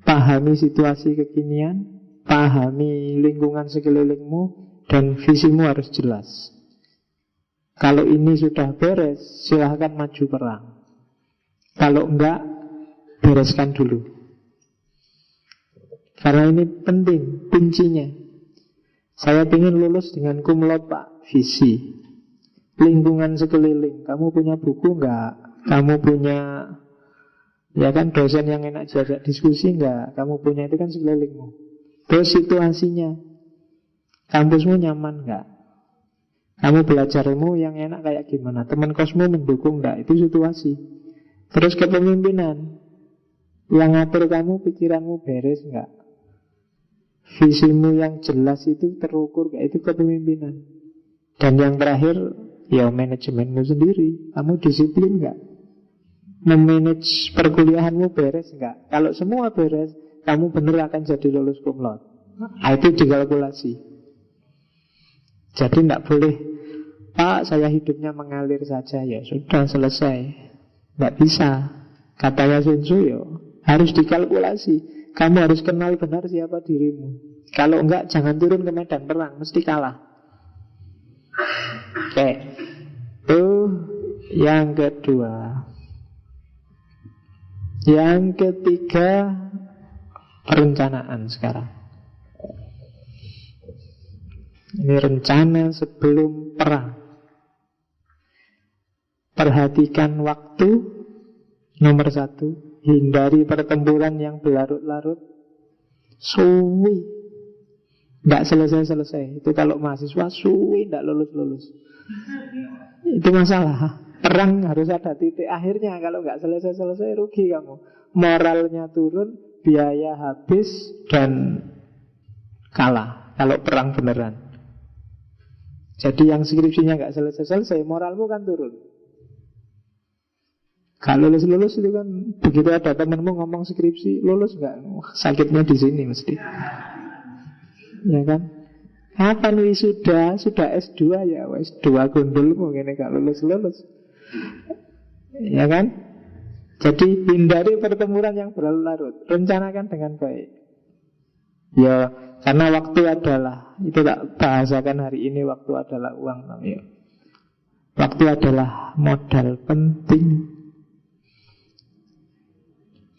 pahami situasi kekinian, pahami lingkungan sekelilingmu, dan visimu harus jelas. Kalau ini sudah beres, silahkan maju perang. Kalau enggak, bereskan dulu. Karena ini penting, kuncinya. Saya ingin lulus dengan cum laude Pak, visi. Lingkungan sekeliling, kamu punya buku enggak? Kamu punya, ya kan, dosen yang enak diajak diskusi enggak? Kamu punya, itu kan sekelilingmu. Terus situasinya, kampusmu nyaman enggak? Kamu belajarmu yang enak kayak gimana? Teman kosmu mendukung enggak? Itu situasi. Terus kepemimpinan, yang ngatur kamu, pikiranmu beres enggak? Visimu yang jelas itu terukur enggak? Itu kepemimpinan. Dan yang terakhir, ya manajemenmu sendiri. Kamu disiplin enggak? Memanage perkuliahanmu beres enggak? Kalau semua beres, kamu benar akan jadi lulus cum laude. Itu dikalkulasi. Jadi tidak boleh, Pak, saya hidupnya mengalir saja. Ya sudah, selesai. Tidak bisa. Katanya Sun Tzu, ya harus dikalkulasi. Kamu harus kenal benar siapa dirimu. Kalau enggak, jangan turun ke medan perang, mesti kalah. Oke. Itu yang kedua. Yang ketiga, perencanaan sekarang. Ini rencana sebelum perang. Perhatikan waktu. Nomor 1, hindari pertempuran yang berlarut-larut. Suwi, tidak selesai-selesai. Itu kalau mahasiswa suwi, tidak lulus-lulus. Itu masalah. Perang harus ada titik akhirnya. Kalau nggak selesai-selesai, rugi kamu. Moralnya turun, biaya habis, dan kalah kalau perang beneran. Jadi yang skripsinya nggak selesai-selesai, moralmu kan turun. Gak lulus-lulus itu kan, begitu ada temenmu ngomong skripsi, lulus gak? Sakitnya di sini mesti. Ya kan? Kapan wisuda? Sudah S2 ya, S2 gundulmu ini gak lulus-lulus. Ya kan? Jadi hindari pertempuran yang berlarut. Rencanakan dengan baik. Ya, karena waktu adalah, itu tak bahasakan hari ini, waktu adalah uang. Ya. Waktu adalah modal penting.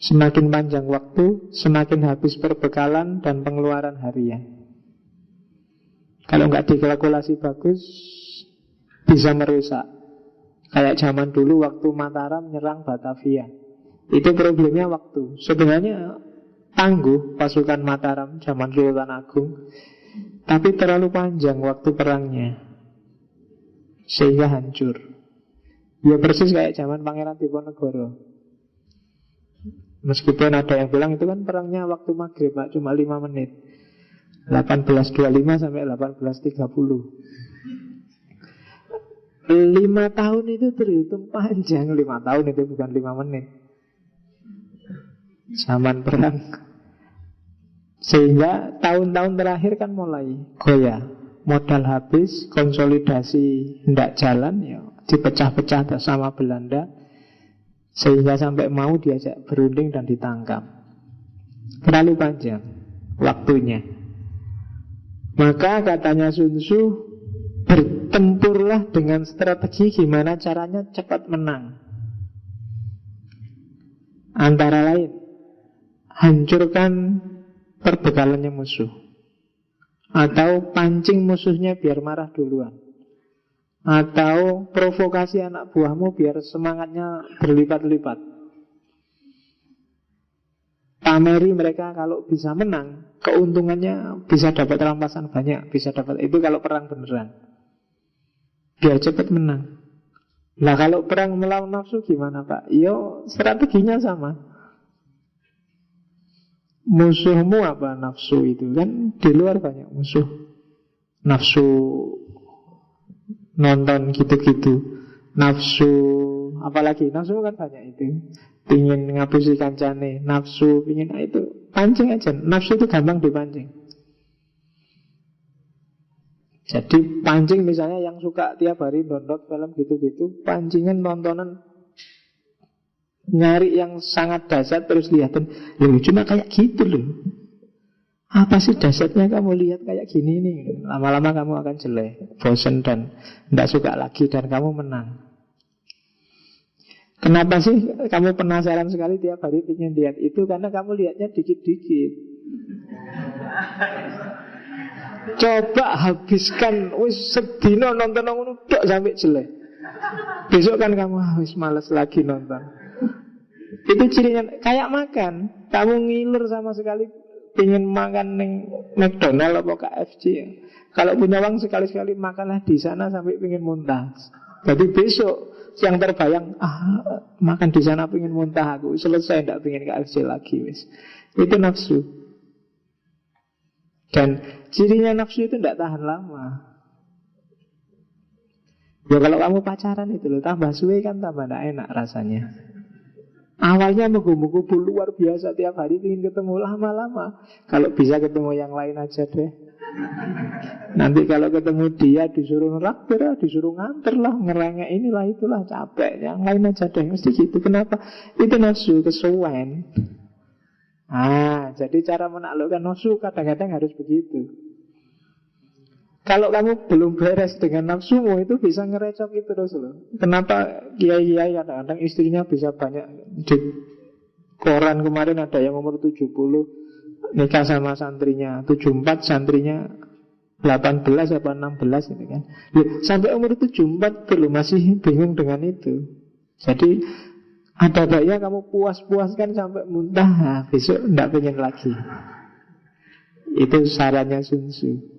Semakin panjang waktu, semakin habis perbekalan dan pengeluaran harian. Kalau nggak dikalkulasi bagus, bisa merusak. Kayak zaman dulu waktu Mataram menyerang Batavia. Itu problemnya waktu. Sebenarnya tangguh pasukan Mataram zaman Sultan Agung, tapi terlalu panjang waktu perangnya, sehingga hancur. Ya persis kayak zaman Pangeran Diponegoro. Meskipun ada yang bilang itu kan perangnya waktu maghrib Pak, cuma 5 menit, 1825 sampai 1830. 5 tahun itu terhitung panjang. 5 tahun itu bukan 5 menit zaman perang. Sehingga tahun-tahun terakhir kan mulai goyah. Modal habis, konsolidasi hendak jalan, ya dipecah-pecah sama Belanda, sehingga sampai mau diajak berunding dan ditangkap. Terlalu panjang waktunya. Maka katanya Sun Tzu, bertempurlah dengan strategi gimana caranya cepat menang. Antara lain, hancurkan perbekalannya musuh, atau pancing musuhnya biar marah duluan, atau provokasi anak buahmu biar semangatnya berlipat-lipat. Pameri mereka kalau bisa menang, keuntungannya bisa dapat rampasan banyak, bisa dapat itu kalau perang beneran, biar cepat menang. Nah kalau perang melawan nafsu gimana Pak? Yo strateginya sama. Musuhmu apa? Nafsu itu kan di luar banyak musuh. Nafsu nonton gitu-gitu, nafsu apalagi, nafsu kan banyak itu. Pingin ngapusi kancane, nafsu pingin itu, pancing aja. Nafsu itu gampang dipancing. Jadi pancing misalnya yang suka tiap hari nonton film gitu-gitu, pancingan tontonan nyari yang sangat dasar, terus lihatin, loh cuma kayak gitu loh. Apa sih dasarnya kamu lihat kayak gini nih? Lama-lama kamu akan jelek, bosan dan tidak suka lagi, dan kamu menang. Kenapa sih kamu penasaran sekali tiap hari ingin lihat itu? Karena kamu lihatnya dikit-dikit. Coba habiskan sedino nonton udah sampai jelek. Besok kan kamu wis males lagi nonton. Itu cirinya kayak makan. Kamu ngiler sama sekali pengen makan neng McDonald atau KFC. Kalau punya uang sekali-sekali makanlah di sana sampai pengen muntah. Jadi besok yang terbayang, makan di sana pengen muntah aku, selesai tidak pengen KFC lagi wis. Itu nafsu. Dan cirinya nafsu itu tidak tahan lama. Ya kalau kamu pacaran itu loh, tambah suwe kan tambah tidak enak rasanya. Awalnya menggubu-gubu luar biasa, tiap hari ingin ketemu, lama-lama kalau bisa ketemu yang lain aja deh. Nanti kalau ketemu dia disuruh ngeraktir, disuruh nganter lah, ngerengek inilah itulah, capek, yang lain aja deh. Mesti gitu. Kenapa? Itu nafsu, kesuwen. Jadi cara menaklukkan nafsu kadang-kadang harus begitu. Kalau kamu belum beres dengan nafsumu, itu bisa ngerecoki terus loh. Kenapa kiai-kiai kadang-kadang istrinya bisa banyak. Di koran kemarin ada yang umur 70 nikah sama santrinya 74, santrinya 18 apa 16 ini kan. Sampai umur 74 belum masih bingung dengan itu. Jadi ada baiknya kamu puas-puaskan sampai muntah, besok tidak pengen lagi. Itu sarannya Sun Tzu.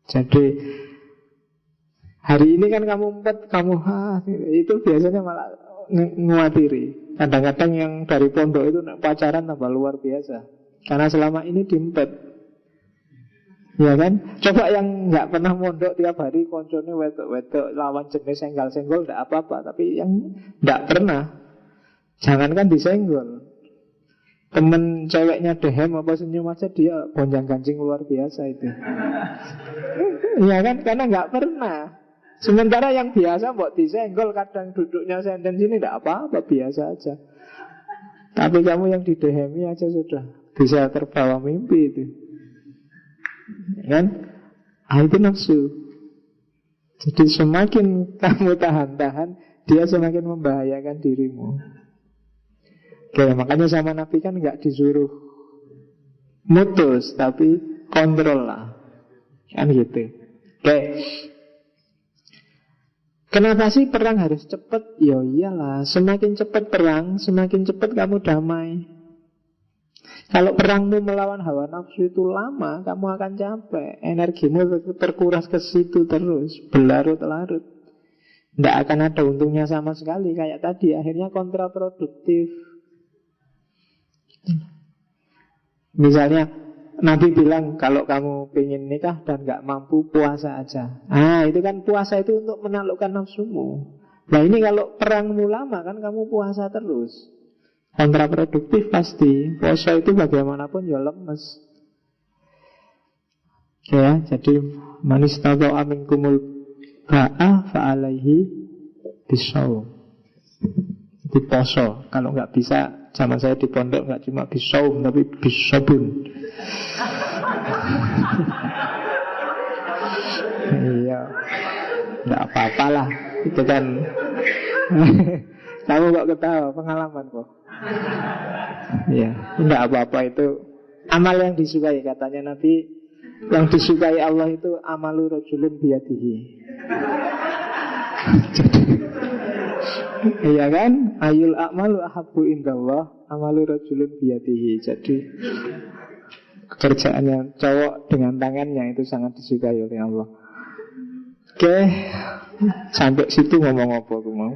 Jadi hari ini kan kamu empat, kamu itu biasanya malah nguatiri. Kadang-kadang yang dari pondok itu pacaran tambah luar biasa, karena selama ini diempet. Ya kan? Coba yang nggak pernah mondok tiap hari koncone wedok-wedok lawan jenis senggol-senggol nggak apa-apa. Tapi yang nggak pernah, jangankan disenggol, temen ceweknya dehem apa senyum aja dia gonjang-ganjing luar biasa itu. Iya kan? Karena nggak pernah. Sementara yang biasa mbok disenggol, kadang duduknya senden sini nggak apa-apa, biasa aja. Tapi kamu yang didehemi aja sudah bisa terbawa mimpi itu. Kan? Itu nafsu. Jadi semakin kamu tahan-tahan, dia semakin membahayakan dirimu. Oke, makanya sama Nabi kan nggak disuruh mutus, tapi kontrol lah. Kan gitu. Oke. Kenapa sih perang harus cepat? Ya iyalah, semakin cepat perang, semakin cepat kamu damai. Kalau perangmu melawan hawa nafsu itu lama, kamu akan capek. Energimu terkuras ke situ terus, berlarut-larut. Tidak akan ada untungnya sama sekali. Kayak tadi, akhirnya kontraproduktif. Misalnya, Nabi bilang kalau kamu pengen nikah dan gak mampu, puasa aja. Itu kan puasa itu untuk menaklukkan nafsumu. Nah ini kalau perangmu lama kan kamu puasa terus, kontraproduktif pasti. Puasa itu bagaimanapun ya lemes. Oke ya, jadi manistata amin kumul ba'a fa'alaihi bisawm. Di poso. Kalau nggak bisa, zaman saya di pondok nggak cuma bisawm tapi bisobun. Iya, nggak apa-apa lah. Itu kan kamu kok ketawa, pengalaman kok. Iya, enggak apa-apa itu amal yang disukai, katanya Nabi. Yang disukai Allah itu amalu rajulun biyadihi. Iya kan? Ayul a'malu ahabbu indallah amalu rajulun biyadihi. Jadi kerjaannya cowok dengan tangannya itu sangat disukai oleh Allah. Oke, sampai situ ngomong apa aku mau.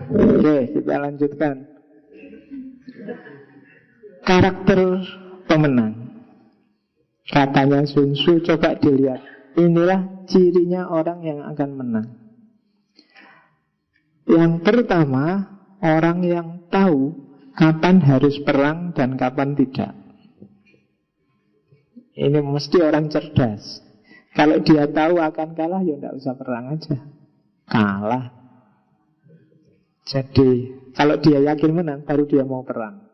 Oke, kita lanjutkan. Karakter pemenang. Katanya Sun Tzu, coba dilihat. Inilah cirinya orang yang akan menang. Yang pertama, orang yang tahu kapan harus perang dan kapan tidak. Ini mesti orang cerdas. Kalau dia tahu akan kalah, ya tidak usah perang aja. Kalah. Jadi kalau dia yakin menang, baru dia mau perang.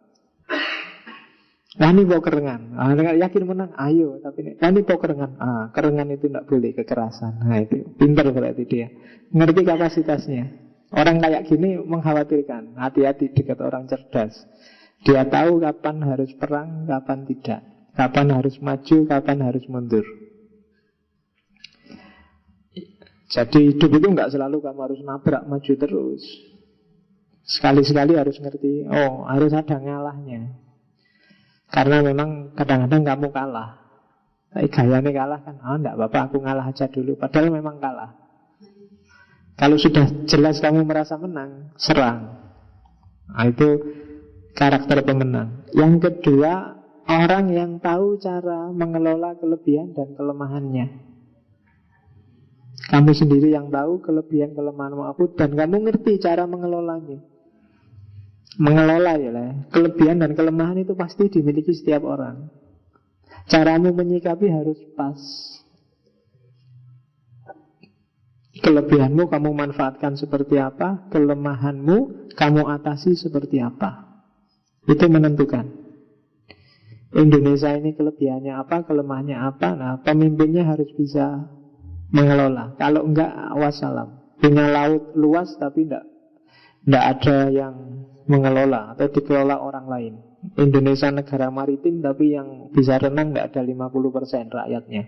Nah ini mau kerengan, yakin menang, ayo. Tapi ini mau kerengan, kerengan itu tidak boleh, kekerasan. Nah itu pintar berarti dia, ngerti kapasitasnya. Orang kayak gini mengkhawatirkan. Hati-hati dekat orang cerdas. Dia tahu kapan harus perang, kapan tidak, kapan harus maju, kapan harus mundur. Jadi hidup itu nggak selalu kamu harus nabrak maju terus. Sekali-sekali harus ngerti, harus ada ngalahnya. Karena memang kadang-kadang kamu kalah. Tapi gayanya kalah kan, enggak apa-apa, aku ngalah aja dulu. Padahal memang kalah. Kalau sudah jelas kamu merasa menang, serang. Itu karakter pemenang. Yang kedua, orang yang tahu cara mengelola kelebihan dan kelemahannya. Kamu sendiri yang tahu kelebihan kelemahanmu apa, dan kamu ngerti cara mengelolanya. Mengelola ya lah. Kelebihan dan kelemahan itu pasti dimiliki setiap orang. Caramu menyikapi harus pas. Kelebihanmu kamu manfaatkan seperti apa, kelemahanmu kamu atasi seperti apa. Itu menentukan. Indonesia ini kelebihannya apa, kelemahannya apa. Nah, pemimpinnya harus bisa mengelola. Kalau enggak, wassalam. Punya laut luas tapi enggak ada yang mengelola atau dikelola orang lain. Indonesia negara maritim tapi yang bisa renang enggak ada 50% rakyatnya.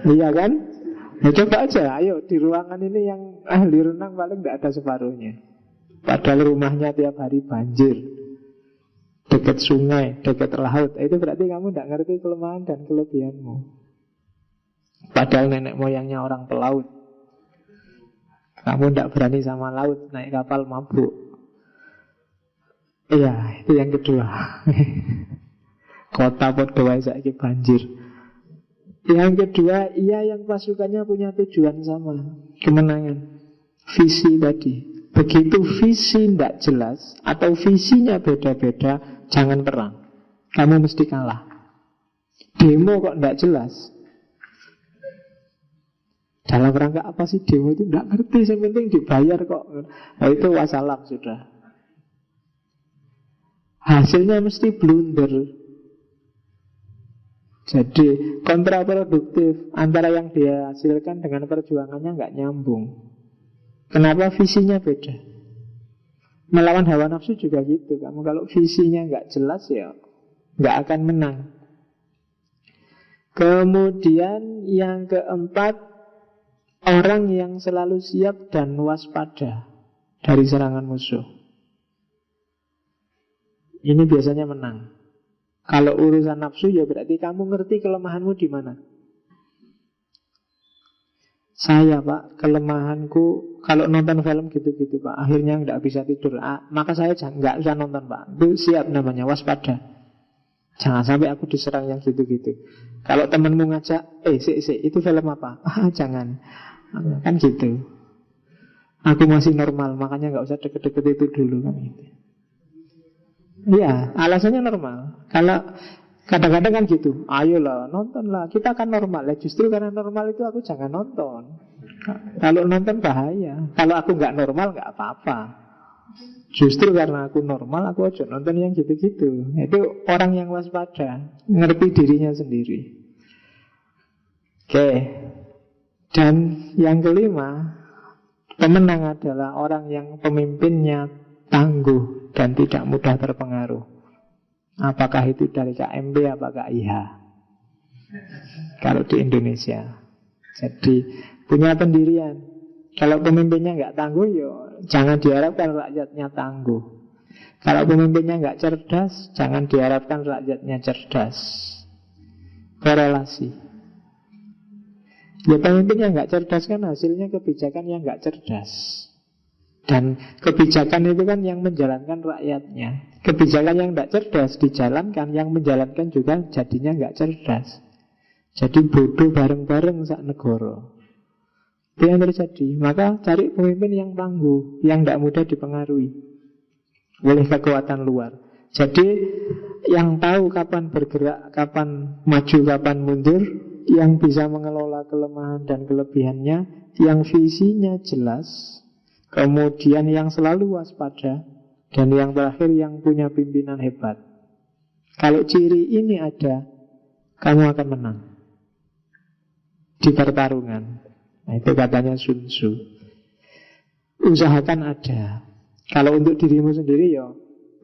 Iya kan? Ya coba aja, ayo di ruangan ini yang ahli renang paling enggak ada separuhnya. Padahal rumahnya tiap hari banjir, dekat sungai, dekat laut. Itu berarti kamu enggak ngerti kelemahan dan kelebihanmu. Padahal nenek moyangnya orang pelaut. Kamu tidak berani sama laut, naik kapal mabuk. Iya, itu yang kedua. Kota podo wae saiki banjir. Yang kedua, iya yang pasukannya punya tujuan sama, kemenangan. Visi tadi. Begitu visi tidak jelas atau visinya beda-beda, jangan perang. Kamu mesti kalah. Demo kok tidak jelas. Dalam rangka apa sih demo itu? Tidak ngerti, yang penting dibayar kok. Nah, itu wassalam sudah. Hasilnya mesti blunder. Jadi kontraproduktif. Antara yang dia hasilkan dengan perjuangannya nggak nyambung. Kenapa? Visinya beda. Melawan hawa nafsu juga gitu. Kamu kalau visinya nggak jelas ya nggak akan menang. Kemudian yang keempat, orang yang selalu siap dan waspada dari serangan musuh. Ini biasanya menang. Kalau urusan nafsu ya berarti kamu ngerti kelemahanmu di mana. Saya Pak, kelemahanku kalau nonton film gitu-gitu Pak, akhirnya nggak bisa tidur. Maka saya nggak usah nonton Pak. Itu siap namanya, waspada. Jangan sampai aku diserang yang gitu-gitu. Kalau temanmu ngajak, itu film apa? Jangan. Kan gitu. Aku masih normal, makanya nggak usah deket-deket itu dulu kan gitu. Iya, alasannya normal. Kalau kadang-kadang kan gitu, ayolah nontonlah, kita kan normal. Justru karena normal itu aku jangan nonton. Kalau nonton bahaya. Kalau aku nggak normal nggak apa-apa. Justru karena aku normal, aku aja nonton yang gitu-gitu. Itu orang yang waspada, ngerti dirinya sendiri. Oke. Dan yang kelima, pemenang adalah orang yang pemimpinnya tangguh dan tidak mudah terpengaruh. Apakah itu dari KMP, apakah IH? Kalau di Indonesia. Jadi punya pendirian. Kalau pemimpinnya nggak tangguh, yo jangan diharapkan rakyatnya tangguh. Kalau pemimpinnya nggak cerdas, jangan diharapkan rakyatnya cerdas. Korelasi. Ya pemimpinnya nggak cerdas kan hasilnya kebijakan yang nggak cerdas. Dan kebijakan itu kan yang menjalankan rakyatnya. Kebijakan yang tidak cerdas dijalankan, yang menjalankan juga jadinya nggak cerdas. Jadi bodoh bareng-bareng sak negara. Itu yang terjadi. Maka cari pemimpin yang tangguh, yang tidak mudah dipengaruhi oleh kekuatan luar. Jadi yang tahu kapan bergerak, kapan maju, kapan mundur, yang bisa mengelola kelemahan dan kelebihannya, yang visinya jelas, kemudian yang selalu waspada, dan yang terakhir yang punya pimpinan hebat. Kalau ciri ini ada, kamu akan menang di pertarungan. Nah, itu katanya Sun Tzu. Usahakan ada. Kalau untuk dirimu sendiri ya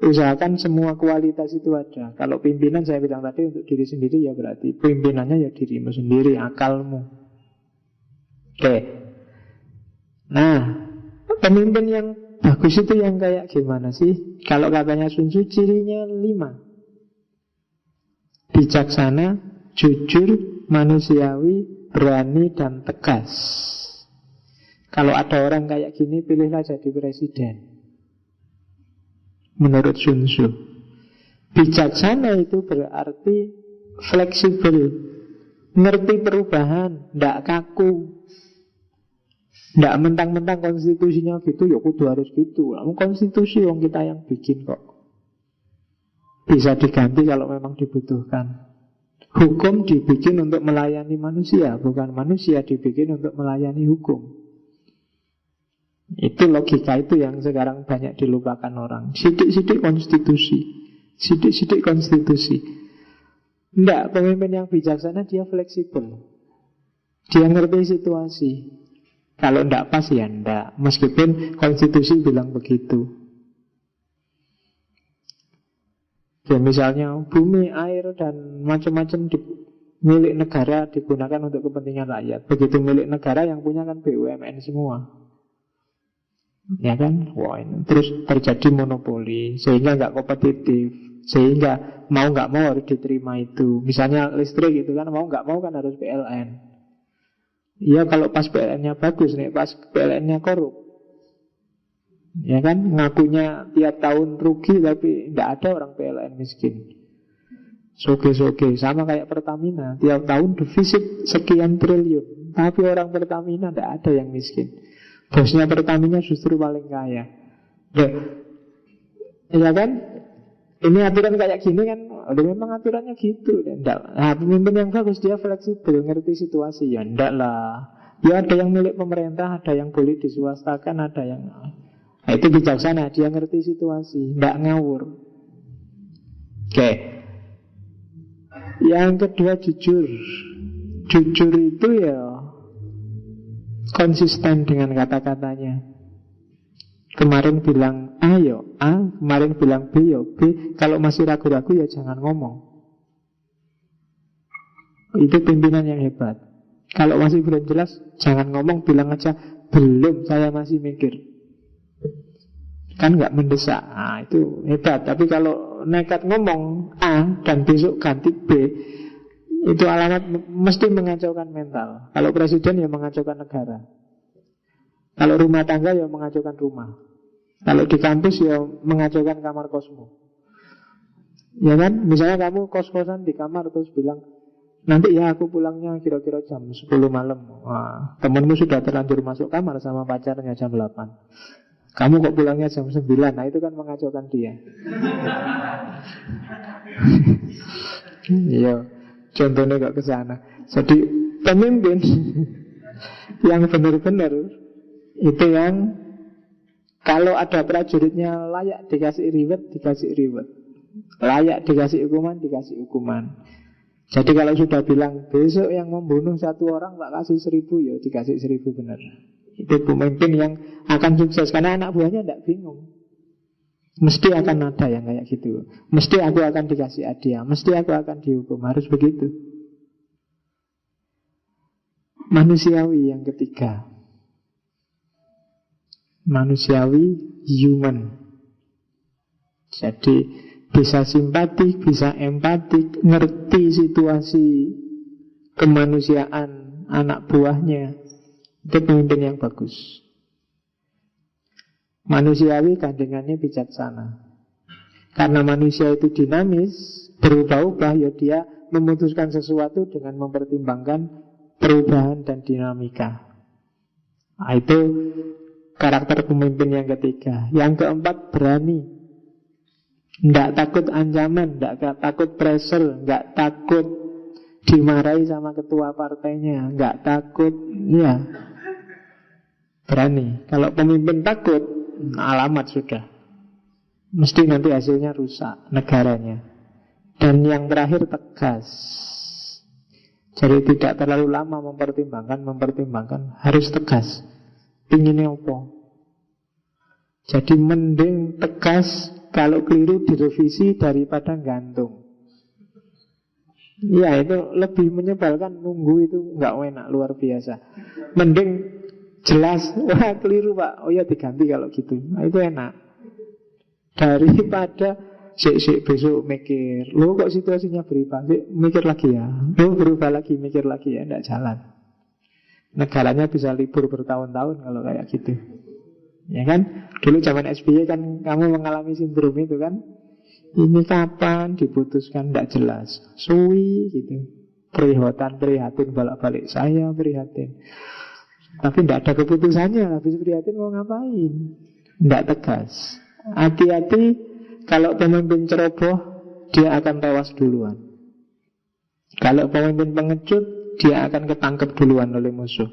usahakan semua kualitas itu ada. Kalau pimpinan saya bilang tadi untuk diri sendiri ya berarti pimpinannya ya dirimu sendiri, akalmu. Oke. Nah, pemimpin yang bagus itu yang kayak gimana sih? Kalau katanya Sun Tzu cirinya 5. Bijaksana, jujur, manusiawi, berani, dan tegas. Kalau ada orang kayak gini, pilihlah jadi presiden. Menurut Sun Tzu. Bijaksana itu berarti fleksibel, ngerti perubahan, tidak kaku. Tidak mentang-mentang konstitusinya gitu, ya kudu harus gitu. Konstitusi yang kita yang bikin kok. Bisa diganti kalau memang dibutuhkan. Hukum dibikin untuk melayani manusia, bukan manusia dibikin untuk melayani hukum. Itu logika itu yang sekarang banyak dilupakan orang. Sidik-sidik konstitusi, sidik-sidik konstitusi. Tidak, pemimpin yang bijaksana dia fleksibel. Dia ngerti situasi. Kalau tidak pas ya tidak. Meskipun konstitusi bilang begitu. Ya misalnya bumi, air, dan macam-macam milik negara digunakan untuk kepentingan rakyat. Begitu milik negara yang punya kan BUMN semua. Ya kan? Wah, ini terus terjadi monopoli sehingga nggak kompetitif. Sehingga mau nggak mau harus diterima itu. Misalnya listrik itu kan mau nggak mau kan harus PLN. Iya kalau pas PLN-nya bagus nih, pas PLN-nya korup. Ya kan, ngakunya tiap tahun rugi tapi tidak ada orang PLN miskin. Soge-soge, sama kayak Pertamina, tiap tahun defisit sekian triliun, tapi orang Pertamina tidak ada yang miskin. Bosnya Pertamina justru paling kaya. Ya kan? Ini aturan kayak gini kan, memang aturannya gitu. Nah, pemimpin yang bagus dia fleksibel, ngerti situasi. Ya enggak lah. Ya ada yang milik pemerintah, ada yang boleh diswastakan, ada yang... Nah, itu bijaksana, dia ngerti situasi, tidak ngawur. Oke. Yang kedua jujur. Jujur itu ya konsisten dengan kata-katanya. Kemarin bilang A ya A, kemarin bilang B ya B. Kalau masih ragu-ragu ya jangan ngomong. Itu pimpinan yang hebat. Kalau masih belum jelas jangan ngomong, bilang aja belum, saya masih mikir. Kan nggak mendesak. Nah, itu hebat. Tapi kalau nekat ngomong A dan besok ganti B, itu alamat mesti mengacaukan mental. Kalau presiden ya mengacaukan negara. Kalau rumah tangga ya mengacaukan rumah. Kalau di kampus ya mengacaukan kamar kosmu. Ya kan? Misalnya kamu kos-kosan di kamar terus bilang, nanti ya aku pulangnya kira-kira jam 10 malam. Wah, temenmu sudah terlanjur masuk kamar sama pacarnya jam 8. Kamu kok pulangnya jam 9. Nah itu kan mengacaukan dia. Iya, contohnya kok ke sana. Jadi pemimpin yang benar-benar itu yang kalau ada prajuritnya layak dikasih reward, dikasih reward. Layak dikasih hukuman, dikasih hukuman. Jadi kalau sudah bilang besok yang membunuh 1 orang tak kasih 1000, ya dikasih 1000 benar. Itu pemimpin yang akan sukses. Karena anak buahnya tidak bingung. Mesti akan ada yang kayak gitu. Mesti aku akan dikasih hadiah, mesti aku akan dihukum. Harus begitu. Manusiawi yang ketiga. Manusiawi, human. Jadi bisa simpati, bisa empati, ngerti situasi kemanusiaan anak buahnya. Itu pemimpin yang bagus. Manusiawi kandungannya bijaksana. Karena manusia itu dinamis, berubah-ubah, ya dia memutuskan sesuatu dengan mempertimbangkan perubahan dan dinamika. Nah, itu karakter pemimpin yang ketiga. Yang keempat, berani. Tidak takut ancaman, tidak takut pressure, tidak takut dimarahi sama ketua partainya, tidak takut, ya berani. Kalau pemimpin takut, alamat sudah. Mesti nanti hasilnya rusak negaranya. Dan yang terakhir tegas. Jadi tidak terlalu lama mempertimbangkan, harus tegas. Pinginnya apa? Jadi mending tegas, kalau keliru direvisi daripada gantung. Ya itu lebih menyebalkan, nunggu itu nggak enak, luar biasa. Mending jelas, wah keliru pak, oh ya diganti kalau gitu. Nah, itu enak. Daripada sik besok mikir, lo kok situasinya berubah, mikir lagi ya, lo berubah lagi, mikir lagi ya, tidak jalan. Negaranya bisa libur bertahun-tahun kalau kayak gitu. Ya kan? Dulu zaman SBY kan kamu mengalami sindrom itu kan. Ini kapan diputuskan tidak jelas, suwi gitu. Prihatin bolak-balik, saya prihatin. Tapi tidak ada keputusannya. Habis prihatin mau ngapain? Tidak tegas. Hati-hati, kalau pemimpin ceroboh, dia akan tewas duluan. Kalau pemimpin pengecut, dia akan ketangkep duluan oleh musuh.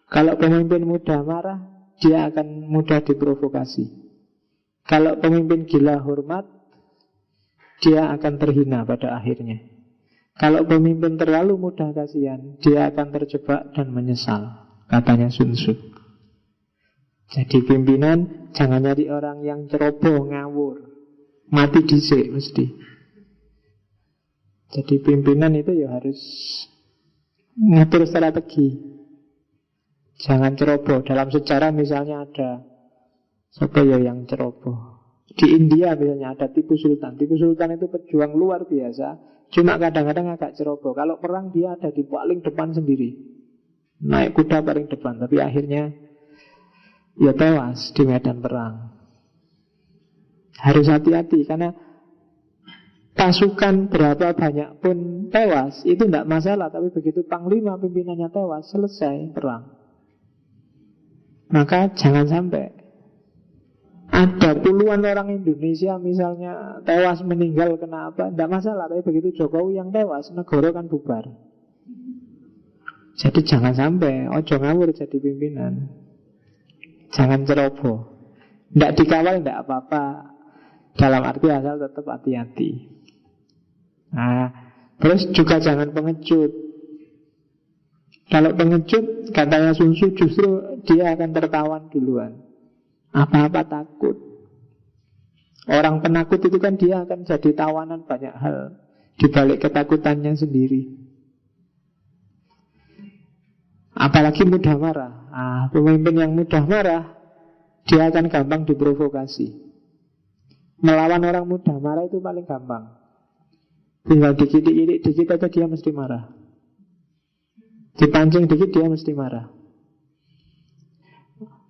Kalau pemimpin mudah marah, dia akan mudah diprovokasi. Kalau pemimpin gila hormat, dia akan terhina pada akhirnya. Kalau pemimpin terlalu mudah kasihan, dia akan terjebak dan menyesal, katanya Sun Tzu. Jadi pimpinan jangan nyari orang yang ceroboh, ngawur, mati dhisik mesti. Jadi pimpinan itu ya harus ngatur strategi. Jangan ceroboh. Dalam sejarah misalnya ada siapa ya yang ceroboh? Di India misalnya ada Tipu Sultan. Tipu Sultan itu pejuang luar biasa, cuma kadang-kadang agak ceroboh. Kalau perang dia ada di paling depan sendiri, naik kuda paling depan. Tapi akhirnya ya tewas di medan perang. Harus hati-hati karena pasukan berapa banyak pun tewas itu tidak masalah, tapi begitu panglima pimpinannya tewas, selesai perang. Maka jangan sampai ada puluhan orang Indonesia misalnya tewas meninggal kena apa, tidak masalah, tapi begitu Jokowi yang tewas, negara kan bubar. Jadi jangan sampai ojo ngawur jadi pimpinan. Jangan ceroboh. Tidak dikawal tidak apa-apa, dalam arti asal tetap hati-hati. Nah, terus juga jangan pengecut. Kalau pengecut, katanya Sun Tzu, justru dia akan tertawan duluan. Apa-apa takut. Orang penakut itu kan dia akan jadi tawanan banyak hal di balik ketakutannya sendiri. Apalagi mudah marah. Pemimpin yang mudah marah, dia akan gampang diprovokasi. Melawan orang mudah marah itu paling gampang. Tinggal dikit aja dia mesti marah. Dipancing dikit dia mesti marah.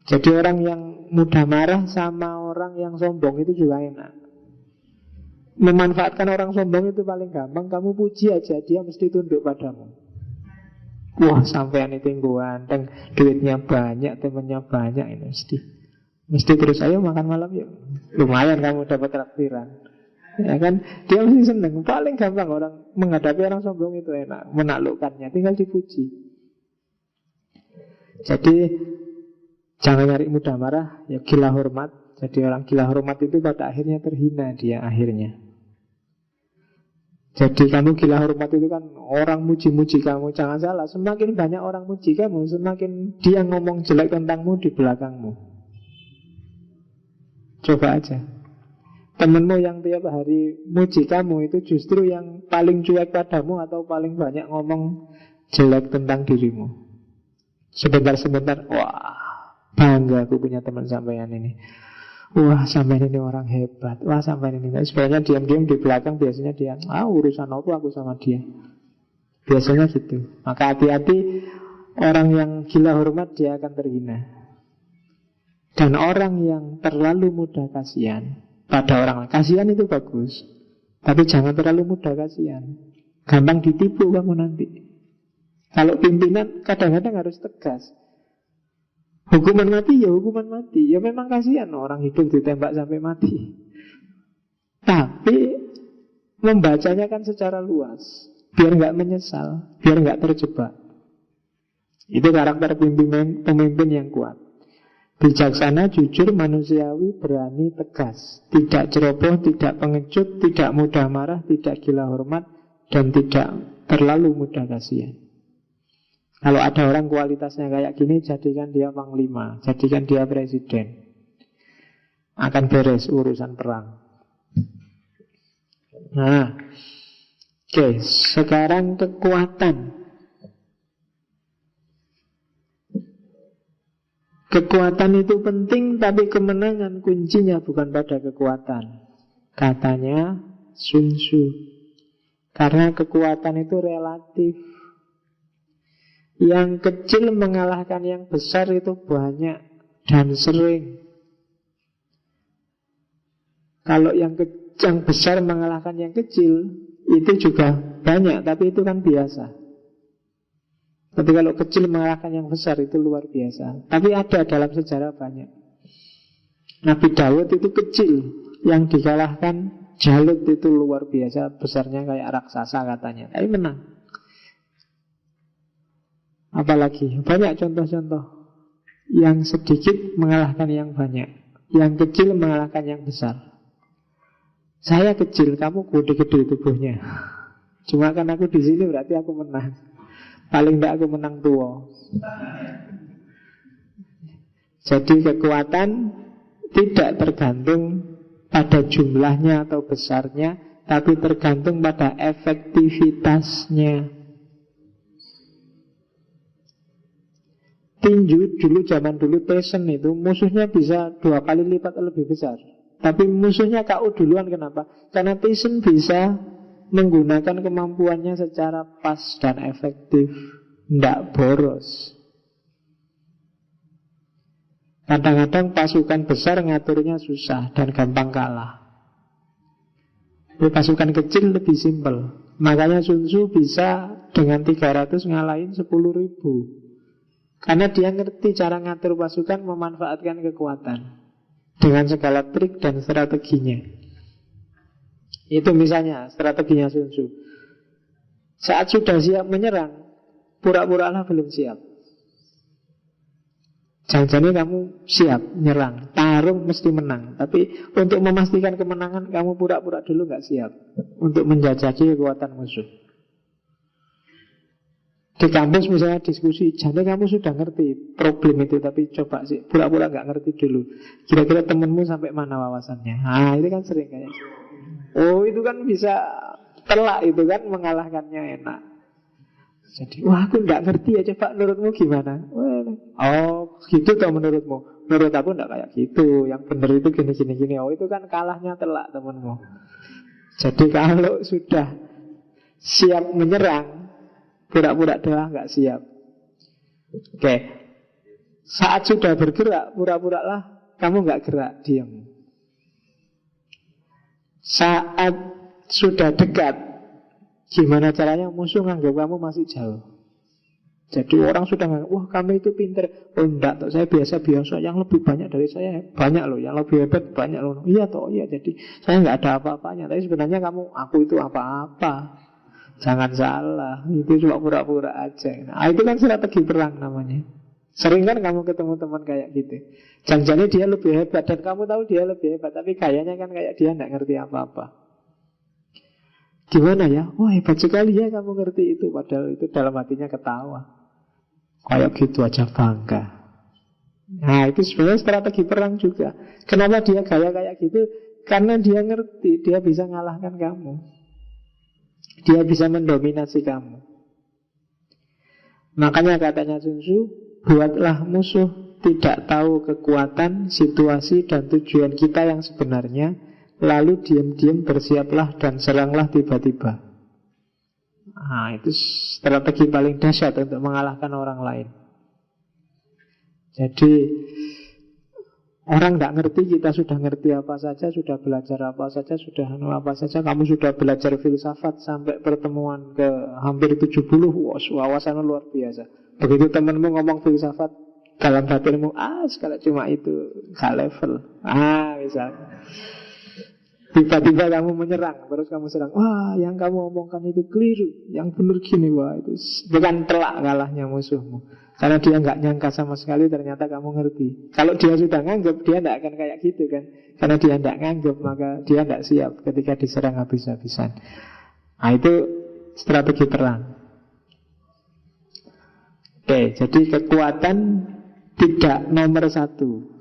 Jadi orang yang mudah marah sama orang yang sombong itu juga enak. Memanfaatkan orang sombong itu paling gampang. Kamu puji aja, dia mesti tunduk padamu. Wah, sampean itu ganteng, duitnya banyak, temennya banyak, ini mesti terus ayo makan malam yuk. Lumayan kamu dapat traktiran. Ya kan, dia mesti seneng. Paling gampang orang menghadapi orang sombong itu enak, menaklukkannya, tinggal dipuji. Jadi jangan nyari mudah marah, ya gila hormat. Jadi orang gila hormat itu pada akhirnya terhina dia akhirnya. Jadi kamu gila hormat itu kan orang muji-muji kamu. Jangan salah, semakin banyak orang muji kamu, semakin dia ngomong jelek tentangmu di belakangmu. Coba aja. Temenmu yang tiap hari muji kamu itu justru yang paling cuek padamu atau paling banyak ngomong jelek tentang dirimu. Sebentar-sebentar, wah, bangga aku punya teman sampean ini. Wah, sampean ini orang hebat. Wah, sampean ini. Sebenarnya diam-diam di belakang biasanya dia, urusan apa aku sama dia. Biasanya gitu. Maka hati-hati, orang yang gila hormat dia akan terhina. Dan orang yang terlalu mudah kasihan pada orang lain. Kasihan itu bagus, tapi jangan terlalu mudah kasihan. Gampang ditipu kamu nanti. Kalau pimpinan kadang-kadang harus tegas. Hukuman mati ya hukuman mati. Ya memang kasihan orang hidup ditembak sampai mati. Tapi membacanya kan secara luas, biar nggak menyesal, biar nggak terjebak. Itu karakter pemimpin yang kuat. Bijaksana, jujur, manusiawi, berani, tegas. Tidak ceroboh, tidak pengecut, tidak mudah marah, tidak gila hormat, dan tidak terlalu mudah kasihan. Kalau ada orang kualitasnya kayak gini, jadikan dia panglima, jadikan dia presiden. Akan beres urusan perang. Nah, oke, sekarang kekuatan. Kekuatan itu penting, tapi kemenangan kuncinya bukan pada kekuatan. Katanya Sun Tzu. Karena kekuatan itu relatif. Yang kecil mengalahkan yang besar itu banyak dan sering. Kalau yang besar mengalahkan yang kecil, itu juga banyak, tapi itu kan biasa. Tapi kalau kecil mengalahkan yang besar itu luar biasa. Tapi ada dalam sejarah banyak. Nabi Daud itu kecil, yang dikalahkan Jalut itu luar biasa, besarnya kayak raksasa katanya, tapi menang. Apalagi banyak contoh-contoh yang sedikit mengalahkan yang banyak, yang kecil mengalahkan yang besar. Saya kecil, kamu gede-gede tubuhnya. Cuma kan aku di sini berarti aku menang. Paling tidak aku menang tua. Jadi kekuatan tidak tergantung pada jumlahnya atau besarnya, tapi tergantung pada efektivitasnya. Tinju dulu, zaman dulu Tyson itu musuhnya bisa 2 kali lipat lebih besar. Tapi musuhnya KO duluan, kenapa? Karena Tyson bisa menggunakan kemampuannya secara pas dan efektif, tidak boros. Kadang-kadang pasukan besar ngaturnya susah dan gampang kalah. Tapi pasukan kecil lebih simpel. Makanya Sun Tzu bisa dengan 300 ngalahin 10.000. Karena dia ngerti cara ngatur pasukan, memanfaatkan kekuatan dengan segala trik dan strateginya. Itu misalnya strateginya Sun Tzu. Saat sudah siap menyerang, pura-puralah belum siap. Jangan-jangan kamu siap nyerang, tarung mesti menang. Tapi untuk memastikan kemenangan, kamu pura-pura dulu gak siap untuk menjajaki kekuatan musuh. Di kampus misalnya diskusi, jadi kamu sudah ngerti problem itu, tapi coba sih pura-pura gak ngerti dulu. Kira-kira temenmu sampai mana wawasannya. Nah itu kan sering kayak gitu. Oh itu kan bisa telak, itu kan mengalahkannya enak. Jadi, wah aku gak ngerti ya, coba menurutmu gimana? Oh gitu toh menurutmu. Menurut aku gak kayak gitu. Yang benar itu gini. Oh itu kan kalahnya telak temenmu. Jadi kalau sudah siap menyerang, pura-pura doang gak siap. Oke. Saat sudah bergerak, pura-pura lah kamu gak gerak, diam. Saat sudah dekat, gimana caranya musuh nganggap kamu masih jauh. Jadi orang sudah nganggap, wah kamu itu pinter. Oh enggak, toh saya biasa-biasa. Yang lebih banyak dari saya banyak loh. Yang lebih hebat banyak loh. Iya toh, iya. Jadi saya nggak ada apa-apanya. Tapi sebenarnya aku itu apa-apa. Jangan salah. Itu cuma pura-pura aja. Nah itu kan strategi perang namanya. Sering kan kamu ketemu teman kayak gitu. Jangan-jangan dia lebih hebat dan kamu tahu dia lebih hebat, tapi kayaknya kan kayak dia nggak ngerti apa-apa. Gimana ya? Wah hebat sekali ya kamu ngerti itu. Padahal itu dalam hatinya ketawa. Kayak gitu aja bangga. Nah itu sebenarnya strategi perang juga. Kenapa dia gaya kayak gitu? Karena dia ngerti, dia bisa ngalahkan kamu. Dia bisa mendominasi kamu. Makanya katanya Sun Tzu, buatlah musuh tidak tahu kekuatan, situasi dan tujuan kita yang sebenarnya, lalu diam-diam bersiaplah dan seranglah tiba-tiba. Nah itu strategi paling dahsyat untuk mengalahkan orang lain. Jadi orang tidak ngerti, kita sudah ngerti apa saja, sudah belajar apa saja, sudah apa saja. Kamu sudah belajar filsafat sampai pertemuan ke hampir 70. Wawasanmu luar biasa. Begitu temanmu ngomong filsafat, dalam batinmu, sekali cuma itu, gak level. Misalnya tiba-tiba kamu menyerang, terus kamu serang. Wah, yang kamu omongkan itu keliru, yang benar gini. Wah, itu bukan telak kalahnya musuhmu. Karena dia nggak nyangka sama sekali, ternyata kamu ngerti. Kalau dia sudah nganggap, dia tidak akan kayak gitu kan. Karena dia tidak nganggap, maka dia tidak siap ketika diserang habis-habisan. Nah, itu strategi perang. Oke, jadi kekuatan tidak nomor satu.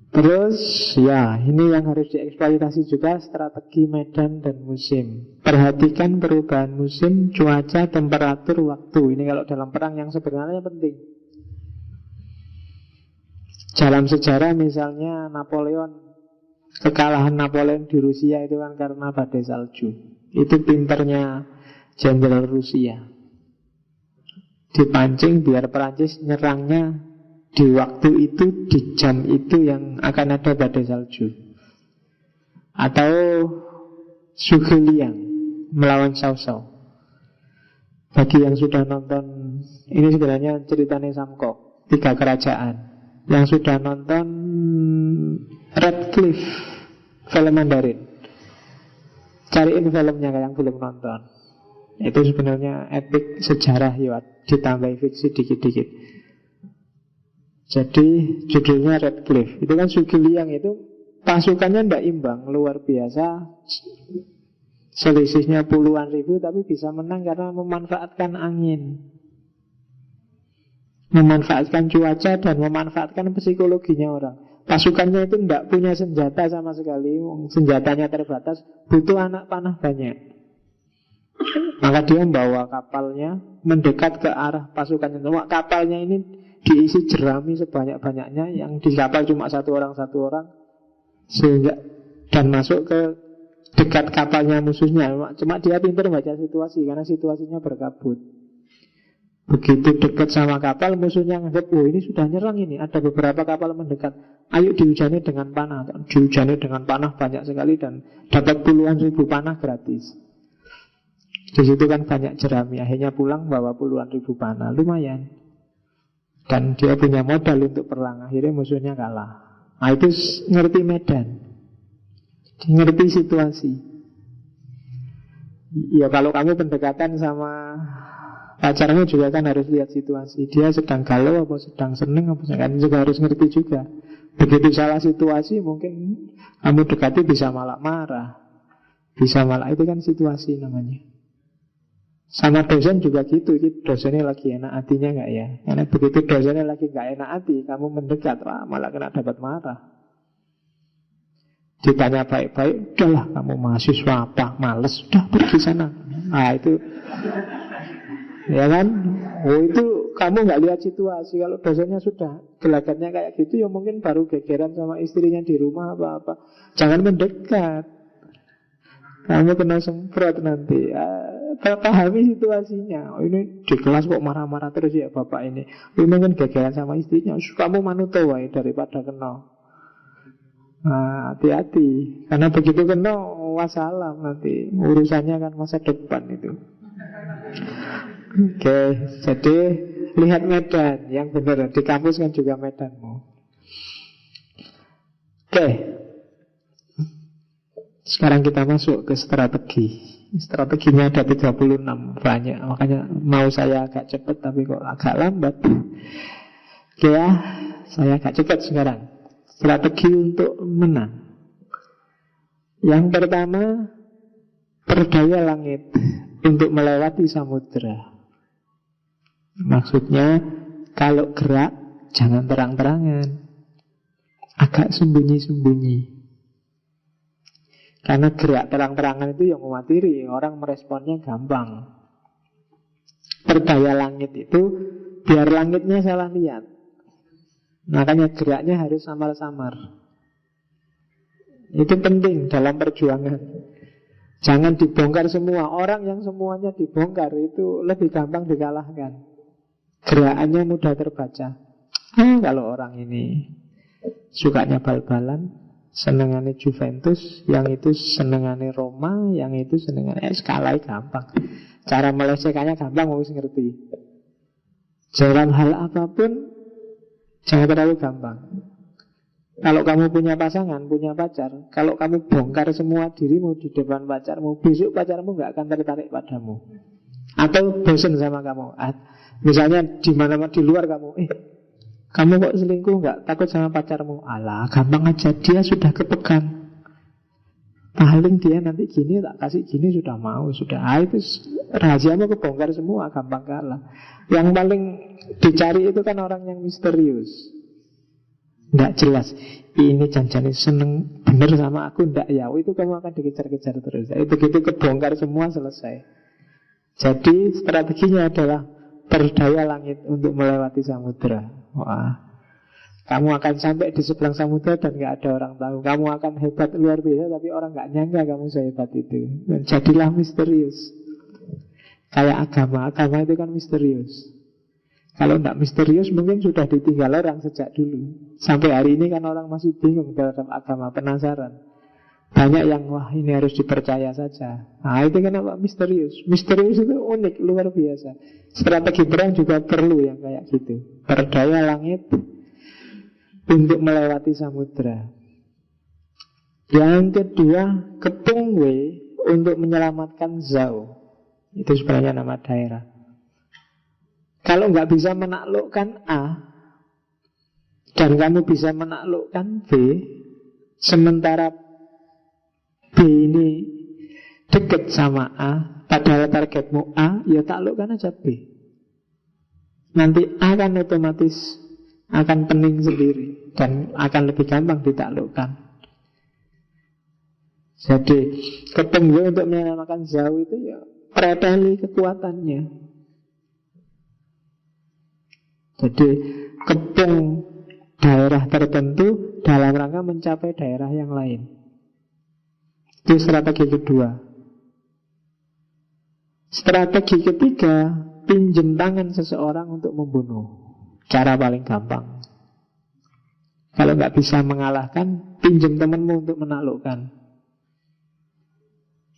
Terus ya ini yang harus dieksploitasi juga, strategi medan dan musim. Perhatikan perubahan musim, cuaca, temperatur, waktu. Ini kalau dalam perang yang sebenarnya penting. Dalam sejarah misalnya Napoleon, kekalahan Napoleon di Rusia itu kan karena badai salju. Itu pinternya jenderal Rusia. Dipancing biar Perancis nyerangnya di waktu itu, di jam itu yang akan ada badai salju. Atau Zhuge Liang melawan Cao Cao. Bagi yang sudah nonton, ini sebenarnya ceritanya Samkok, 3 kerajaan. Yang sudah nonton Red Cliff, film Mandarin, cariin filmnya yang belum nonton. Itu sebenarnya epic sejarah ya, ditambah fiksi dikit-dikit. Jadi judulnya Red Cliff. Itu kan Zhuge Liang itu pasukannya tidak imbang, luar biasa. Selisihnya puluhan ribu, tapi bisa menang karena memanfaatkan angin, memanfaatkan cuaca, dan memanfaatkan psikologinya orang. Pasukannya itu tidak punya senjata sama sekali, senjatanya terbatas, butuh anak panah banyak. Maka dia membawa kapalnya mendekat ke arah pasukannya. Kapalnya ini diisi jerami sebanyak-banyaknya, yang di kapal cuma satu orang, sehingga dan masuk ke dekat kapalnya musuhnya. Cuma dia pintar baca situasi, karena situasinya berkabut. Begitu dekat sama kapal, musuhnya nganggap, oh ini sudah nyerang ini. Ada beberapa kapal mendekat. Ayo dihujani dengan panah. Dihujani dengan panah banyak sekali dan dapat puluhan ribu panah gratis. Di situ kan banyak jerami. Akhirnya pulang bawa puluhan ribu panah. Lumayan. Dan dia punya modal untuk perang. Akhirnya musuhnya kalah. Nah itu ngerti medan, ngerti situasi. Ya kalau kamu pendekatan sama pacarmu juga kan harus lihat situasi. Dia sedang galau apa sedang seneng apa kan juga harus ngerti juga. Begitu salah situasi mungkin kamu dekati bisa malah marah, bisa malah, itu kan situasi namanya. Sama dosen juga gitu. Dosennya lagi enak hatinya nggak ya? Karena begitu dosennya lagi nggak enak hati, kamu mendekat, wah malah kena dapat marah. Ditanya baik-baik, udahlah kamu mahasiswa apa, males, udah pergi sana. Nah itu, ya kan? Oh itu kamu nggak lihat situasi. Kalau dosennya sudah gelagatnya kayak gitu, ya mungkin baru gegeran sama istrinya di rumah apa-apa. Jangan mendekat, kamu kena semprot nanti. Pahami situasinya. Oh, ini di kelas kok marah-marah terus ya bapak ini. Ini mungkin gegeran sama istrinya. Kamu manut wae daripada kena. Nah, hati-hati. Karena begitu kena, wassalam nanti. Urusannya kan masa depan itu. Oke, jadi lihat medan yang benar. Di kampus kan juga medanmu. Oke. Sekarang kita masuk ke strategi. Strateginya ada 36, banyak. Makanya mau saya agak cepat tapi kok agak lambat. Oke ya, saya agak cepat sekarang. Strategi untuk menang. Yang pertama, perdaya langit untuk melewati samudera. Maksudnya, kalau gerak jangan terang-terangan, agak sembunyi-sembunyi. Karena gerak terang-terangan itu yang mematiri, orang meresponnya gampang. Perdaya langit itu biar langitnya salah lihat. Makanya geraknya harus samar-samar. Itu penting dalam perjuangan. Jangan dibongkar semua. Orang yang semuanya dibongkar itu lebih gampang dikalahkan. Gerakannya mudah terbaca. Kalau orang ini sukanya bal-balan, senengannya Juventus, yang itu senengannya Roma, yang itu senengannya skalai gampang. Cara melecehkannya gampang, harus ngerti. Dalam hal apapun jangan terlalu gampang. Kalau kamu punya pasangan, punya pacar, kalau kamu bongkar semua dirimu di depan pacarmu, besok pacarmu gak akan tertarik padamu. Atau bosan sama kamu. Misalnya di mana di luar kamu, kamu kok selingkuh nggak takut sama pacarmu? Alah, gampang aja, dia sudah kepegang. Paling dia nanti gini, tak kasih gini sudah mau, sudah. Itu rahasiamu kebongkar semua, gampang kalah. Yang paling dicari itu kan orang yang misterius, nggak jelas. Ini janjane seneng bener sama aku, ndak ya? Itu kamu akan dikejar-kejar terus. Begitu kebongkar semua selesai. Jadi strateginya adalah perdaya langit untuk melewati samudera. Wah, kamu akan sampai di seberang samudera dan gak ada orang tahu. Kamu akan hebat luar biasa, tapi orang gak nyangka kamu sehebat itu. Dan jadilah misterius. Kayak agama itu kan misterius. Kalau tidak misterius mungkin sudah ditinggal orang sejak dulu. Sampai hari ini kan orang masih bingung terhadap agama, penasaran. Banyak yang wah ini harus dipercaya saja. Nah itu kenapa misterius. Misterius itu unik, luar biasa. Strategi perang juga perlu yang kayak gitu. Perdaya langit untuk melewati samudera. Yang kedua, kepung W untuk menyelamatkan Zhao. Itu sebenarnya nama daerah. Kalau nggak bisa menaklukkan A dan kamu bisa menaklukkan B, sementara B ini dekat sama A, padahal targetmu A, ya taklukkan aja B. Nanti A kan otomatis akan pening sendiri dan akan lebih gampang ditaklukkan. Jadi ketemu untuk menyelamatkan Zhao itu ya preteli kekuatannya. Jadi kepung daerah tertentu dalam rangka mencapai daerah yang lain. Itu strategi kedua. Strategi ketiga, pinjem tangan seseorang untuk membunuh. Cara paling gampang. Kalau nggak bisa mengalahkan, pinjem temanmu untuk menaklukkan.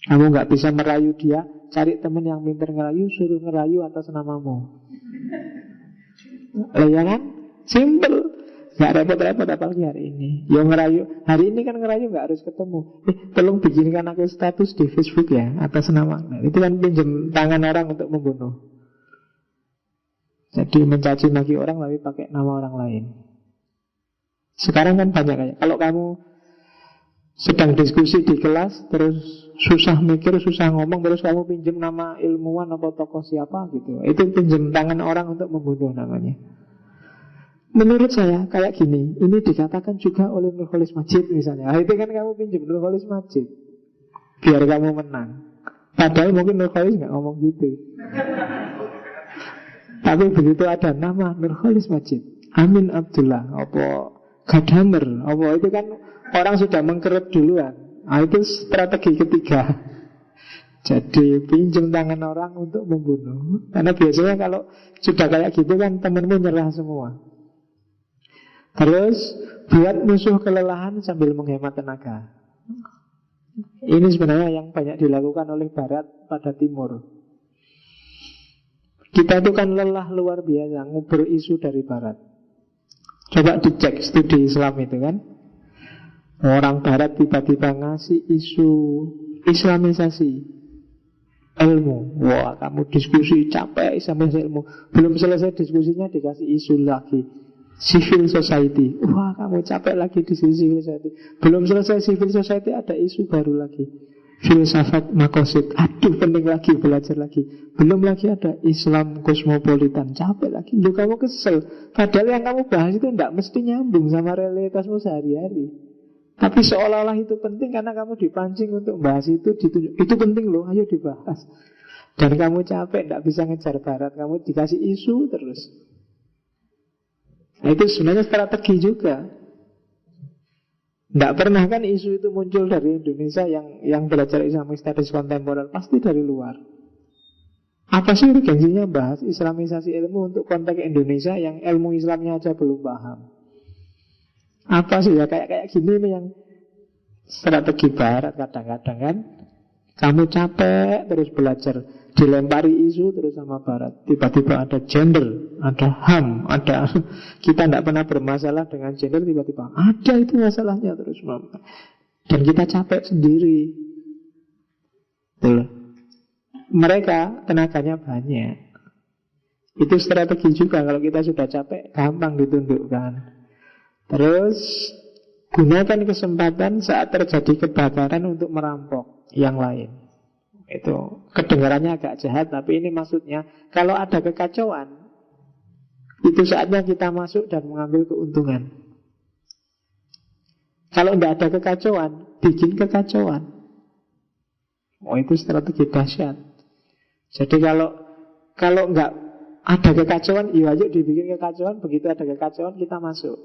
Kamu nggak bisa merayu dia, cari teman yang pintar ngerayu, suruh ngerayu atas namamu. Ya kan? Simple. Gak repot-repot apalagi hari ini. Yang ngerayu, hari ini kan ngerayu gak harus ketemu. Tolong bikinkan aku status di Facebook ya atas nama. Nah, itu kan pinjam tangan orang untuk membunuh. Jadi mencaci maki orang tapi pakai nama orang lain. Sekarang kan banyak kayak. Kalau kamu sedang diskusi di kelas, terus susah mikir, susah ngomong, terus kamu pinjam nama ilmuwan atau tokoh siapa gitu, itu pinjam tangan orang untuk membunuh namanya. Menurut saya kayak gini, ini dikatakan juga oleh Nurholis Majid misalnya. Itu kan kamu pinjam Nurholis Majid biar kamu menang. Padahal mungkin Nurholis gak ngomong gitu. Tapi begitu ada nama Nurholis Majid, Amin Abdullah, apa Gadamer, apa itu kan orang sudah mengkerut duluan. Itu strategi ketiga. Jadi pinjam tangan orang untuk membunuh. Karena biasanya kalau sudah kayak gitu kan temenmu nyerah semua. Terus buat musuh kelelahan sambil menghemat tenaga. Ini sebenarnya yang banyak dilakukan oleh Barat pada Timur. Kita itu kan lelah luar biasa nguber isu dari Barat. Coba dicek studi Islam itu kan. Orang Barat tiba-tiba ngasih isu Islamisasi ilmu. Wah, kamu diskusi capek Islamisasi ilmu. Belum selesai diskusinya dikasih isu lagi. Civil society. Wah, kamu capek lagi di civil society. Belum selesai civil society ada isu baru lagi. Filsafat makosid. Aduh, penting lagi belajar lagi. Belum lagi ada Islam kosmopolitan. Capek lagi. Lu kamu kesel. Padahal yang kamu bahas itu tidak mesti nyambung sama realitasmu sehari-hari. Tapi seolah-olah itu penting karena kamu dipancing untuk bahas itu, ditunjuk. Itu penting loh, ayo dibahas. Dan kamu capek, tidak bisa ngejar Barat. Kamu dikasih isu terus. Nah, itu sebenarnya strategi juga. Tidak pernah kan isu itu muncul dari Indonesia yang belajar Islamic Studies kontemporer. Pasti dari luar. Apa sih urgensinya bahas Islamisasi ilmu untuk konteks Indonesia yang ilmu Islamnya aja belum paham? Apa sih ya kayak gini nih yang strategi Barat kadang-kadang kan. Kamu capek terus belajar, dilempari isu terus sama Barat. Tiba-tiba ada gender, ada HAM, ada kita tidak pernah bermasalah dengan gender, tiba-tiba ada itu masalahnya terus. Dan kita capek sendiri. Tuh. Mereka tenaganya banyak. Itu strategi juga. Kalau kita sudah capek, gampang ditundukkan. Terus gunakan kesempatan saat terjadi kebakaran untuk merampok yang lain. Itu kedengarannya agak jahat, tapi ini maksudnya kalau ada kekacauan, itu saatnya kita masuk dan mengambil keuntungan. Kalau tidak ada kekacauan, bikin kekacauan. Oh, itu strategi dahsyat. Jadi kalau nggak ada kekacauan, iya ayo dibikin kekacauan. Begitu ada kekacauan kita masuk.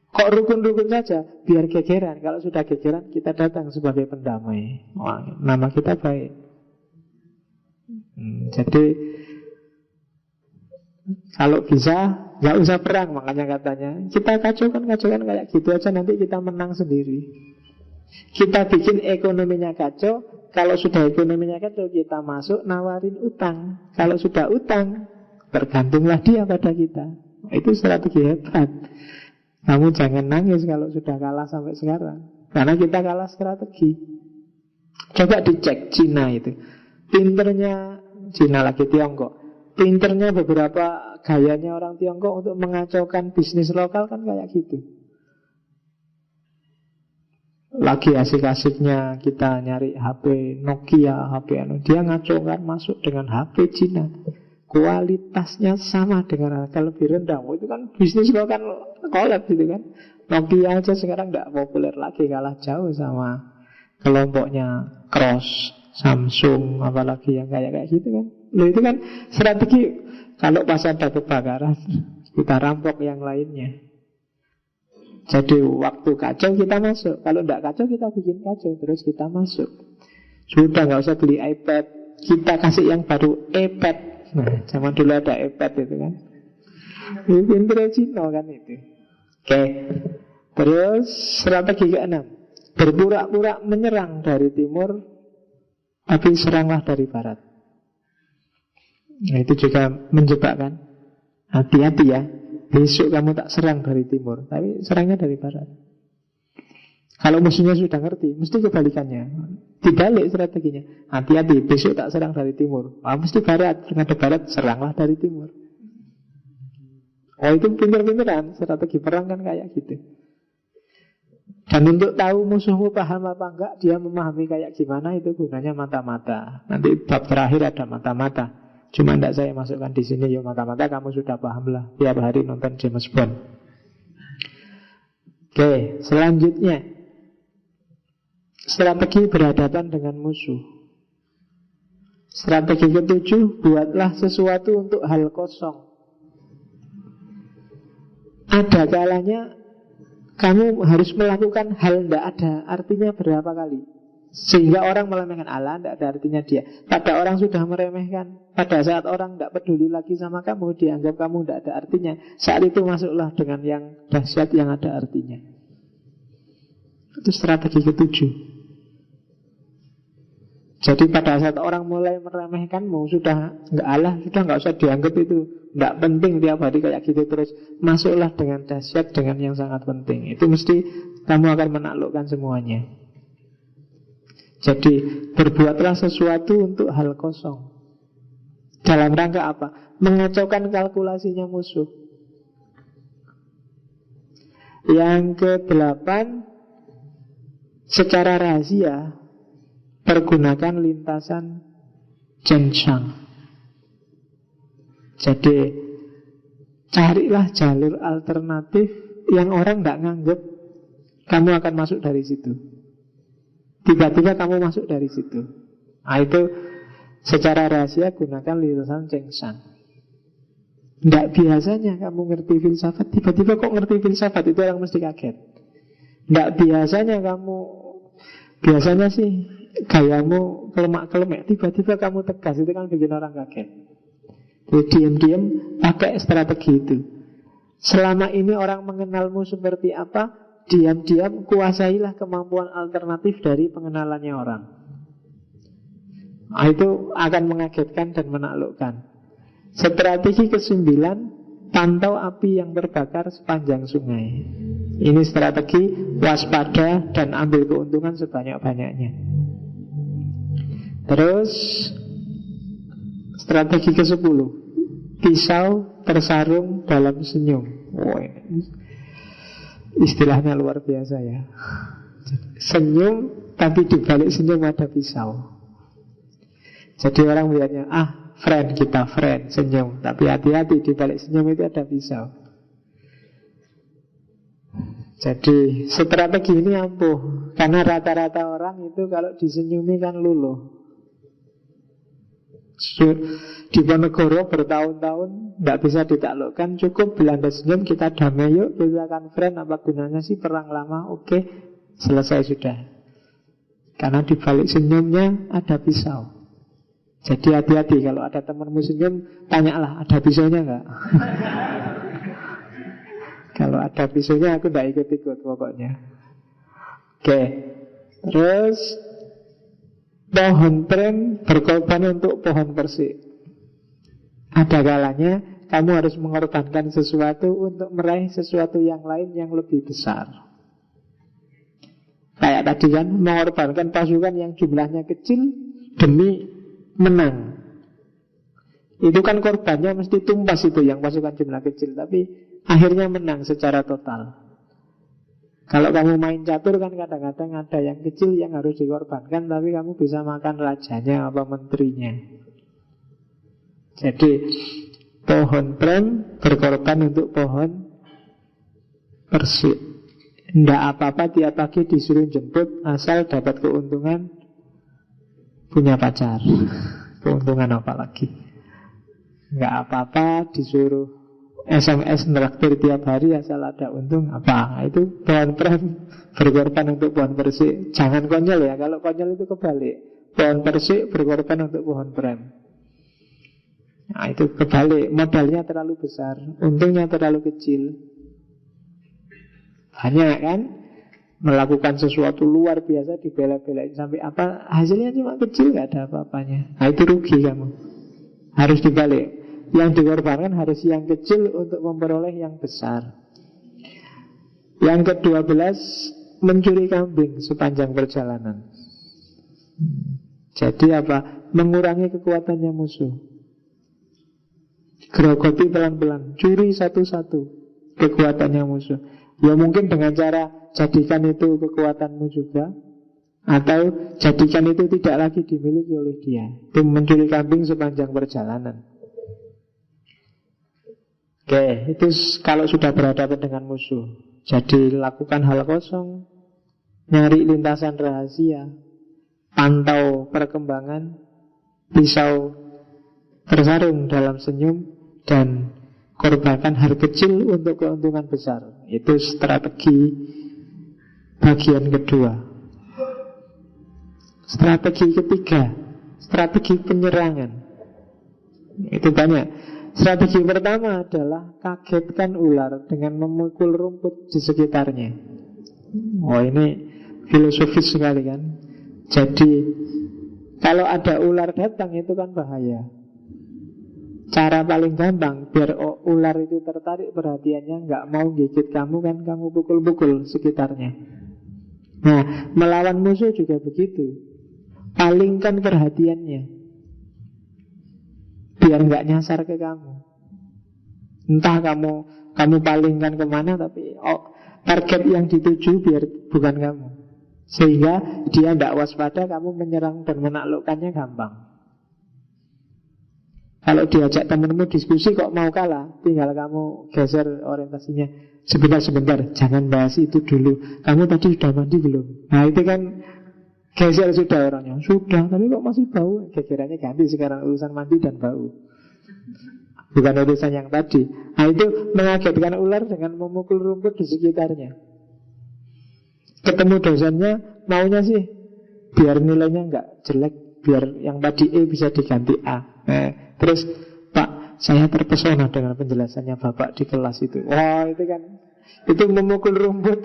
Kok rukun-rukun saja, biar gegeran. Kalau sudah gegeran, kita datang sebagai pendamai. Wah, nama kita baik. Jadi kalau bisa, nggak usah perang. Makanya katanya kita kacaukan kayak gitu aja, nanti kita menang sendiri. Kita bikin ekonominya kacau. Kalau sudah ekonominya kacau, kita masuk nawarin utang. Kalau sudah utang, tergantunglah dia pada kita. Itu strategi hebat. Kamu jangan nangis kalau sudah kalah sampai sekarang, karena kita kalah strategi. Coba dicek Cina itu. Pinternya Cina lagi Tiongkok. Pinternya beberapa gayanya orang Tiongkok untuk mengacaukan bisnis lokal kan kayak gitu. Lagi asik-asiknya kita nyari HP Nokia, HP dia ngacaukan masuk dengan HP Cina. Kualitasnya sama dengan harga lebih rendah. Itu kan bisnis lo kan kolab gitu kan. Nokia aja sekarang tidak populer lagi, kalah jauh sama kelompoknya Cross, Samsung, apalagi yang kayak gitu kan. Loh, itu kan strategi. Kalau pas ada kebakaran, kita rampok yang lainnya. Jadi waktu kacau kita masuk. Kalau tidak kacau kita bikin kacau, terus kita masuk. Sudah nggak usah beli iPad, kita kasih yang baru iPad. Nah, zaman dulu ada iPad itu kan. Ini pinter Cina kan itu. Oke. Terus strategi ke-6, berpura-pura menyerang dari timur, tapi seranglah dari barat. Nah, itu juga menjebak kan. Hati-hati ya, besok kamu tak serang dari timur, tapi serangnya dari barat. Kalau musuhnya sudah ngerti, mesti kebalikannya. Dibalik strateginya. Hati-hati, besok tak serang dari timur. Mesti barat, ngadep barat, seranglah dari timur. Oh, itu pinter-pinteran. Strategi perang kan kayak gitu. Dan untuk tahu musuhmu paham apa enggak, dia memahami kayak gimana, itu gunanya mata-mata. Nanti bab terakhir ada mata-mata. Cuma tidak saya masukkan di sini. Ya mata-mata kamu sudah paham lah. Tiap hari nonton James Bond. Oke, selanjutnya strategi berhadapan dengan musuh. Strategi ke-7, buatlah sesuatu untuk hal kosong. Ada kalanya kamu harus melakukan hal tidak ada artinya berapa kali, sehingga orang meremehkan. Allah, tidak ada artinya dia. Pada orang sudah meremehkan, pada saat orang tidak peduli lagi sama kamu, dianggap kamu tidak ada artinya, saat itu masuklah dengan yang dahsyat yang ada artinya. Itu strategi ke-7. Jadi pada saat orang mulai meremehkanmu, sudah nggak Allah, sudah nggak usah dianggap itu, nggak penting tiap hari kayak gitu terus. Masuklah dengan dahsyat, dengan yang sangat penting. Itu mesti kamu akan menaklukkan semuanya. Jadi berbuatlah sesuatu untuk hal kosong. Dalam rangka apa? Mengacaukan kalkulasinya musuh. Yang ke-8, secara rahasia pergunakan lintasan Zhengshan. Jadi carilah jalur alternatif yang orang tidak nganggep kamu akan masuk dari situ. Tiba-tiba kamu masuk dari situ. Nah, itu secara rahasia gunakan lintasan Zhengshan. Tidak biasanya kamu ngerti filsafat, tiba-tiba kok ngerti filsafat, itu orang mesti kaget. Tidak biasanya kamu, biasanya sih gayamu kelemak-kelemek, tiba-tiba kamu tegas, itu kan bikin orang kaget. Jadi diam-diam pakai strategi itu. Selama ini orang mengenalmu seperti apa, diam-diam kuasailah kemampuan alternatif dari pengenalannya orang. Nah, itu akan mengagetkan dan menaklukkan. Strategi ke-9, pantau api yang terbakar sepanjang sungai. Ini strategi waspada dan ambil keuntungan sebanyak-banyaknya. Terus strategi ke-10, pisau tersarung dalam senyum. Istilahnya luar biasa ya. Senyum, tapi di balik senyum ada pisau. Jadi orang melihatnya, friend, kita friend, senyum. Tapi hati-hati, di balik senyum itu ada pisau. Jadi strategi ini ampuh, karena rata-rata orang itu kalau disenyumi kan luluh. Di Ponegoro bertahun-tahun tidak bisa ditaklukkan, cukup Belanda senyum, kita damai yuk, kita akan friend. Apa gunanya sih perang lama? Oke, selesai sudah. Karena di balik senyumnya ada pisau. Jadi hati-hati, kalau ada temanmu senyum, tanyalah ada pisaunya enggak. Kalau ada pisaunya aku tidak ikut-ikut pokoknya. Oke. Terus pohon tren berkorban untuk pohon persik. Ada kalanya kamu harus mengorbankan sesuatu untuk meraih sesuatu yang lain yang lebih besar. Kayak tadi kan, mengorbankan pasukan yang jumlahnya kecil demi menang. Itu kan korbannya mesti tumpas itu yang pasukan jumlah kecil, tapi akhirnya menang secara total. Kalau kamu main catur kan kadang-kadang ada yang kecil yang harus dikorbankan, tapi kamu bisa makan rajanya apa menterinya. Jadi pohon pren berkorban untuk pohon persik. Tidak apa-apa tiap pagi disuruh jemput, asal dapat keuntungan punya pacar. Keuntungan apa lagi? Nggak apa-apa disuruh SMS neraktir tiap hari asal ada untung apa? Itu pohon pren berkorban untuk pohon persik. Jangan konyol ya, kalau konyol itu kebalik. pohon persik berkorban untuk pohon pram. Nah itu kebalik, modalnya terlalu besar, untungnya terlalu kecil. Banyak kan melakukan sesuatu luar biasa, dibela-belain sampai apa, hasilnya cuma kecil, gak ada apa-apanya. Nah itu rugi kamu. Harus dibalik, yang dikorbankan harus yang kecil untuk memperoleh yang besar. Yang ke-12, mencuri kambing sepanjang perjalanan. Jadi apa? Mengurangi kekuatannya musuh. Gerogoti pelan-pelan, curi satu-satu kekuatannya musuh. Ya mungkin dengan cara jadikan itu kekuatanmu juga, atau jadikan itu tidak lagi dimiliki oleh dia. Itu mencuri kambing sepanjang perjalanan. Oke, itu kalau sudah berhadapan dengan musuh. Jadi lakukan hal kosong, nyari lintasan rahasia, pantau perkembangan, pisau tersarung dalam senyum, dan korbankan hal kecil untuk keuntungan besar. Itu strategi bagian kedua. Strategi ketiga, strategi penyerangan. Itu banyak. Strategi pertama adalah kagetkan ular dengan memukul rumput di sekitarnya. Oh ini filosofis sekali kan. Jadi kalau ada ular datang itu kan bahaya. Cara paling gampang biar ular itu tertarik perhatiannya, nggak mau gigit kamu kan, kamu pukul-pukul sekitarnya. Nah, melawan musuh juga begitu. Palingkan perhatiannya biar nggak nyasar ke kamu. Entah kamu palingkan kemana, tapi target yang dituju biar bukan kamu. Sehingga dia tidak waspada, kamu menyerang dan menaklukkannya gampang. Kalau diajak temenmu diskusi kok mau kalah, tinggal kamu geser orientasinya. Sebentar, jangan bahas itu dulu. Kamu tadi sudah mandi belum? Nah itu kan geser sudah orangnya. Sudah, tapi kok masih bau? Gegerannya ganti sekarang, urusan mandi dan bau, bukan urusan yang tadi. Nah itu mengagetkan ular dengan memukul rumput di sekitarnya. Ketemu dosennya, maunya sih biar nilainya nggak jelek, biar yang tadi E bisa diganti A. Terus, Pak, saya terpesona dengan penjelasannya Bapak di kelas itu. Wah, itu kan, itu memukul rumput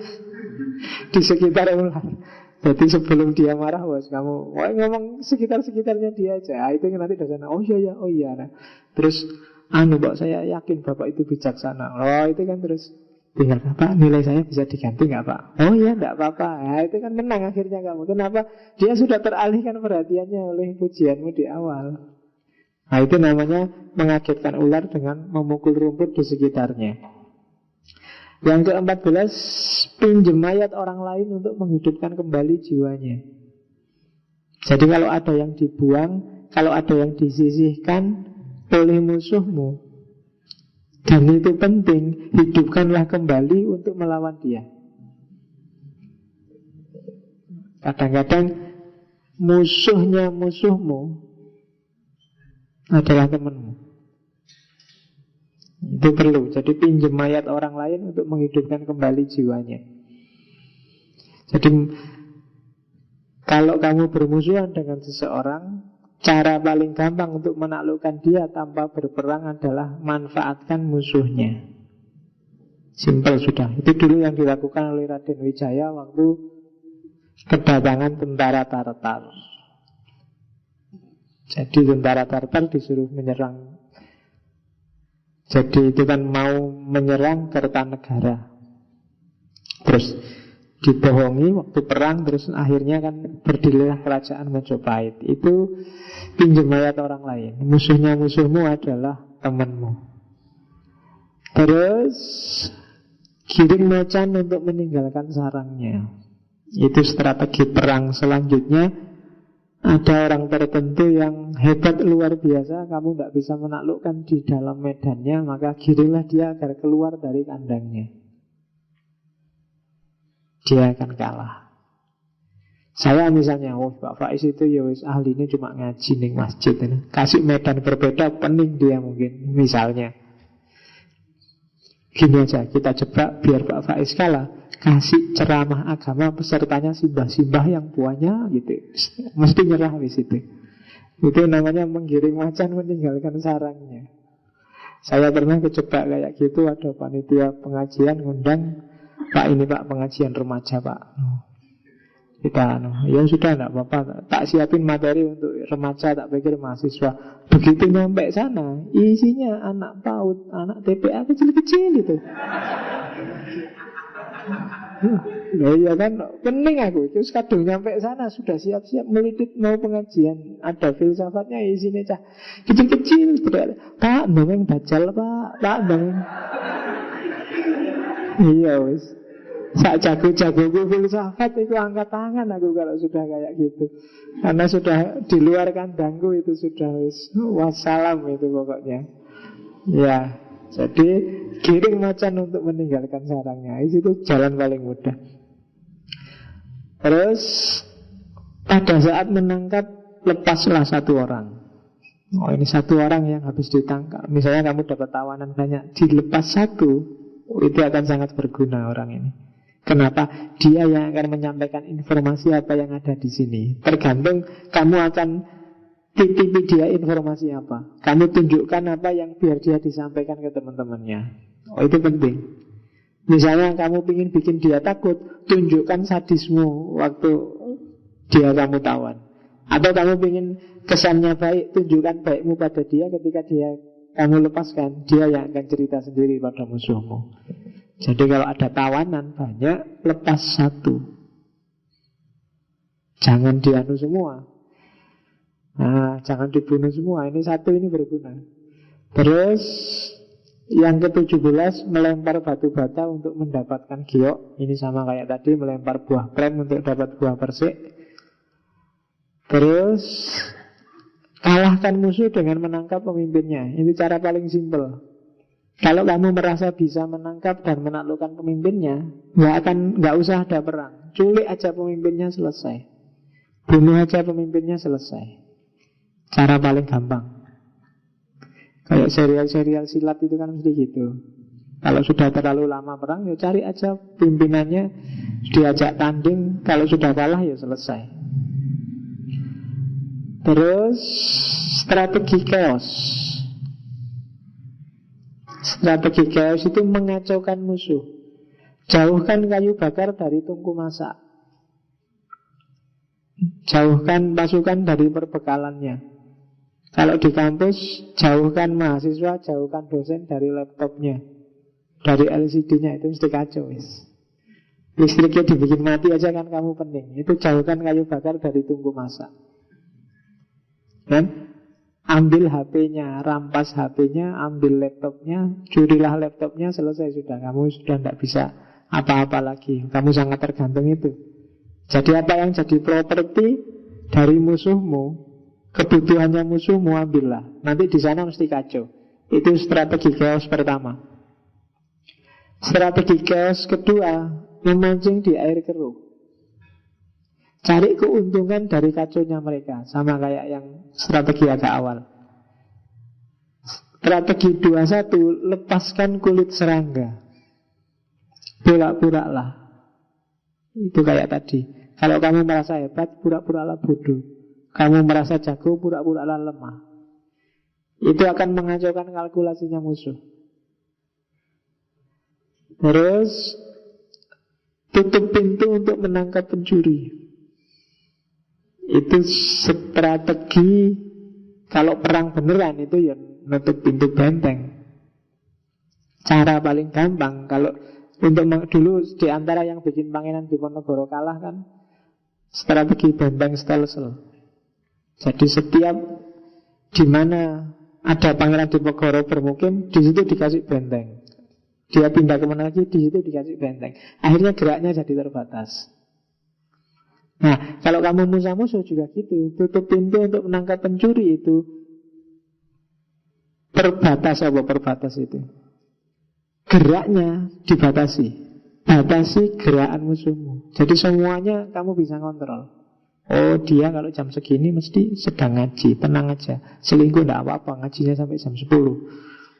di sekitar ular. Jadi sebelum dia marah, bos, kamu ngomong sekitar-sekitarnya dia aja. Itu nanti dosennya, oh iya. Nah, terus, Pak, saya yakin Bapak itu bijaksana. Oh, itu kan terus tinggal, Pak, nilai saya bisa diganti nggak Pak? Oh iya, nggak apa-apa. Nah, itu kan menang akhirnya kamu. Kenapa? Dia sudah teralihkan perhatiannya oleh pujianmu di awal. Nah itu namanya mengagetkan ular dengan memukul rumput di sekitarnya. Yang ke-14, pinjam mayat orang lain untuk menghidupkan kembali jiwanya. Jadi kalau ada yang dibuang, kalau ada yang disisihkan oleh musuhmu, dan itu penting, hidupkanlah kembali untuk melawan dia. Kadang-kadang musuhnya musuhmu adalah temanmu. Itu perlu. Jadi pinjam mayat orang lain untuk menghidupkan kembali jiwanya. Jadi kalau kamu bermusuhan dengan seseorang, cara paling gampang untuk menaklukkan dia tanpa berperang adalah manfaatkan musuhnya. Simpel sudah. Itu dulu yang dilakukan oleh Raden Wijaya waktu kedatangan tentara Tartar. Jadi tentara Tartar disuruh menyerang. Jadi itu kan mau menyerang Kertanegara. Terus dibohongi waktu perang, terus akhirnya kan berdirilah kerajaan Majapahit. Itu pinjam mayat orang lain. Musuhnya musuhmu adalah temanmu. Terus kirim macan untuk meninggalkan sarangnya. Itu strategi perang selanjutnya. Ada orang tertentu yang hebat luar biasa, kamu tidak bisa menaklukkan di dalam medannya, maka kirimlah dia agar keluar dari kandangnya. Dia akan kalah. Saya misalnya, Pak Faiz itu ya wis ahlinya cuma ngaji ning masjid ini. Kasih medan berbeda, pening dia mungkin, misalnya. Gini aja, kita jebak biar Pak Faiz kalah, kasih ceramah agama, pesertanya simbah-simbah yang puanya gitu, mesti nyerah di situ. Itu namanya menggiring macan meninggalkan sarangnya. Saya pernah kejebak kayak gitu. Ada panitia pengajian ngundang, Pak ini Pak pengajian remaja Pak, kita ya sudah enggak apa-apa, tak siapin materi untuk remaja, tak pikir mahasiswa. Begitu nyampe sana, isinya anak PAUD, anak TPA kecil-kecil itu. Nah, iya kan, pening aku. Terus kadung nyampe sana sudah siap-siap melidit mau pengajian, ada filsafatnya, isinya cah kecil-kecil. Pak dongeng bajal Pak dongeng. Iya wis. Sak jago-jagoku filsafat itu angkat tangan aku kalau sudah kayak gitu. Karena sudah di luar kandangku itu sudah wassalam itu pokoknya. Ya, jadi giring macan untuk meninggalkan sarangnya. Itu jalan paling mudah. Terus pada saat menangkap, lepaslah satu orang. Oh ini satu orang yang habis ditangkap. Misalnya kamu dapat tawanan banyak, dilepas satu, itu akan sangat berguna orang ini. Kenapa? Dia yang akan menyampaikan informasi apa yang ada di sini. Tergantung kamu akan titipi dia informasi apa. Kamu tunjukkan apa yang biar dia disampaikan ke teman-temannya. Oh itu penting. Misalnya kamu ingin bikin dia takut, tunjukkan sadismu waktu dia kamu tawan. Atau kamu ingin kesannya baik, tunjukkan baikmu pada dia ketika dia kamu lepaskan. Dia yang akan cerita sendiri pada musuhmu. Jadi kalau ada tawanan banyak, lepas satu. Jangan dianu semua. Nah, jangan dibunuh semua. Ini satu ini berguna. Terus yang ke-17, melempar batu bata untuk mendapatkan giok. Ini sama kayak tadi, melempar buah krem untuk dapat buah persik. Terus kalahkan musuh dengan menangkap pemimpinnya. Ini cara paling simpel. Kalau kamu merasa bisa menangkap dan menaklukkan pemimpinnya, nggak usah ada perang. Culik aja pemimpinnya, selesai. Bunuh aja pemimpinnya, selesai. Cara paling gampang. Kayak serial-serial silat itu kan mesti gitu. Kalau sudah terlalu lama perang, ya cari aja pimpinannya, diajak tanding. Kalau sudah kalah, ya selesai. Terus strategi chaos. Strategi chaos itu mengacaukan musuh. Jauhkan kayu bakar dari tungku masak. Jauhkan pasukan dari perbekalannya. Kalau di kampus, jauhkan mahasiswa, jauhkan dosen dari laptopnya, dari LCD-nya. Itu mesti kacau wis. Listriknya dibikin mati aja kan kamu pening. Itu jauhkan kayu bakar dari tungku masak. Dan ambil HP-nya, rampas HP-nya, ambil laptopnya, curilah laptopnya, selesai sudah. Kamu sudah tidak bisa apa-apa lagi. Kamu sangat tergantung itu. Jadi apa yang jadi properti dari musuhmu, kebutuhannya musuhmu, ambillah. Nanti di sana mesti kacau. Itu strategi chaos pertama. Strategi chaos kedua, memancing di air keruh. Cari keuntungan dari kacaunya mereka. Sama kayak yang strategi agak awal. Strategi 21, lepaskan kulit serangga. Pura-puralah. Itu kayak tadi. Kalau kamu merasa hebat, pura-puralah bodoh. Kamu merasa jago, pura-puralah lemah. Itu akan mengacaukan kalkulasinya musuh. Terus tutup pintu untuk menangkap pencuri. Itu strategi. Kalau perang beneran itu ya nutup pintu benteng. Cara paling gampang. Kalau untuk dulu di antara yang bikin Pangeran Diponegoro kalah kan strategi benteng stelsel. Jadi setiap di mana ada Pangeran Diponegoro bermukim, di situ dikasih benteng. Dia pindah kemana lagi, di situ dikasih benteng. Akhirnya geraknya jadi terbatas. Nah, kalau kamu musuh-musuh juga gitu. Tutup pintu untuk menangkap pencuri itu terbatas. Apa perbatas itu? Geraknya dibatasi. Batasi gerakan musuhmu. Jadi semuanya kamu bisa kontrol. Oh dia kalau jam segini mesti sedang ngaji, tenang aja. Selingkuh enggak apa-apa, ngajinya sampai jam 10.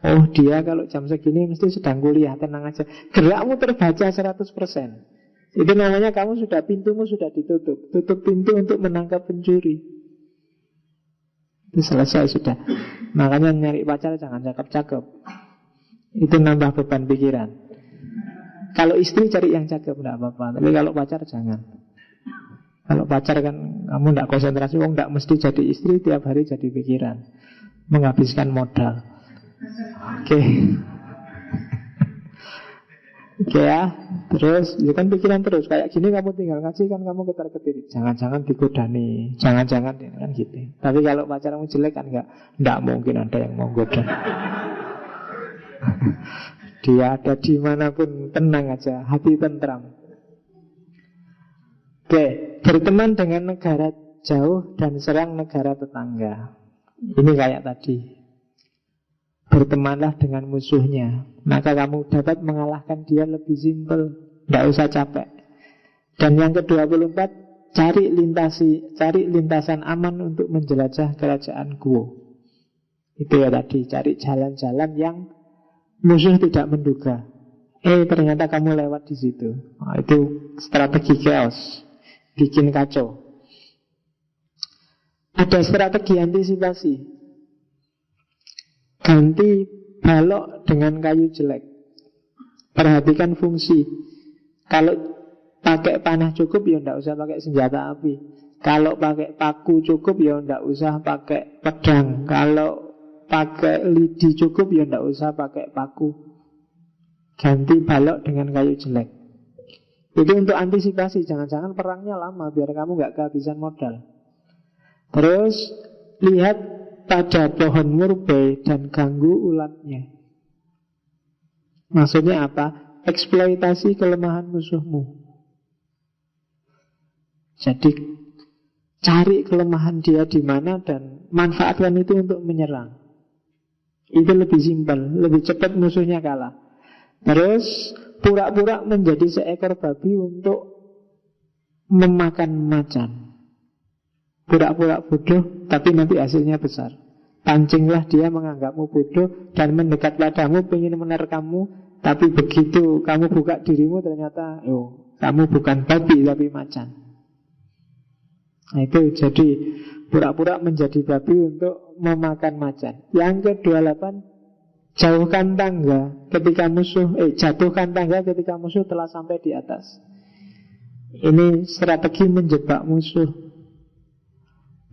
Oh dia kalau jam segini mesti sedang kuliah, tenang aja. Gerakmu terbaca 100%. Itu namanya kamu sudah, pintumu sudah ditutup. Tutup pintu untuk menangkap pencuri. Itu selesai sudah. Makanya nyari pacar jangan cakep-cakep. Itu nambah beban pikiran. Kalau istri cari yang cakep enggak apa-apa, tapi kalau pacar jangan. Kalau pacar kan kamu enggak konsentrasi, enggak mesti jadi istri, tiap hari jadi pikiran, menghabiskan modal. Oke. Oke ya. Terus ya kan pikiran terus. Kayak gini kamu tinggal ngaji kan kamu ketar-ketir. Jangan-jangan digoda nih, jangan-jangan kan gitu. Tapi kalau pacarmu jelek kan enggak mungkin ada yang mau goda. Dia ada dimanapun tenang aja, hati tentram. Oke, berteman dengan negara jauh dan serang negara tetangga. Ini kayak tadi. Bertemanlah dengan musuhnya, maka kamu dapat mengalahkan dia lebih simpel, tidak usah capek. Dan yang ke-24, cari lintasan aman untuk menjelajah kerajaan Guo. Itu ya tadi, cari jalan-jalan yang musuh tidak menduga. Ternyata kamu lewat di situ. Nah, itu strategi chaos, bikin kacau. Ada strategi antisipasi. Ganti balok dengan kayu jelek. Perhatikan fungsi. Kalau pakai panah cukup ya tidak usah pakai senjata api. Kalau pakai paku cukup ya tidak usah pakai pedang. Kalau pakai lidi cukup ya tidak usah pakai paku. Ganti balok dengan kayu jelek. Itu untuk antisipasi. Jangan-jangan perangnya lama biar kamu gak kehabisan modal. Terus lihat pada pohon murbei dan ganggu ulatnya. Maksudnya apa? Eksploitasi kelemahan musuhmu. Jadi cari kelemahan dia di mana dan manfaatkan itu untuk menyerang. Itu lebih simpel, lebih cepat musuhnya kalah. Terus pura-pura menjadi seekor babi untuk memakan macan. Pura-pura bodoh, tapi nanti hasilnya besar. Pancinglah dia menganggapmu bodoh dan mendekat padamu, ingin menerkammu. Tapi begitu kamu buka dirimu, ternyata kamu bukan babi tapi macan. Nah itu jadi pura-pura menjadi babi untuk memakan macan. Yang ke-28, jauhkan tangga ketika musuh jatuhkan tangga ketika musuh telah sampai di atas. Ini strategi menjebak musuh.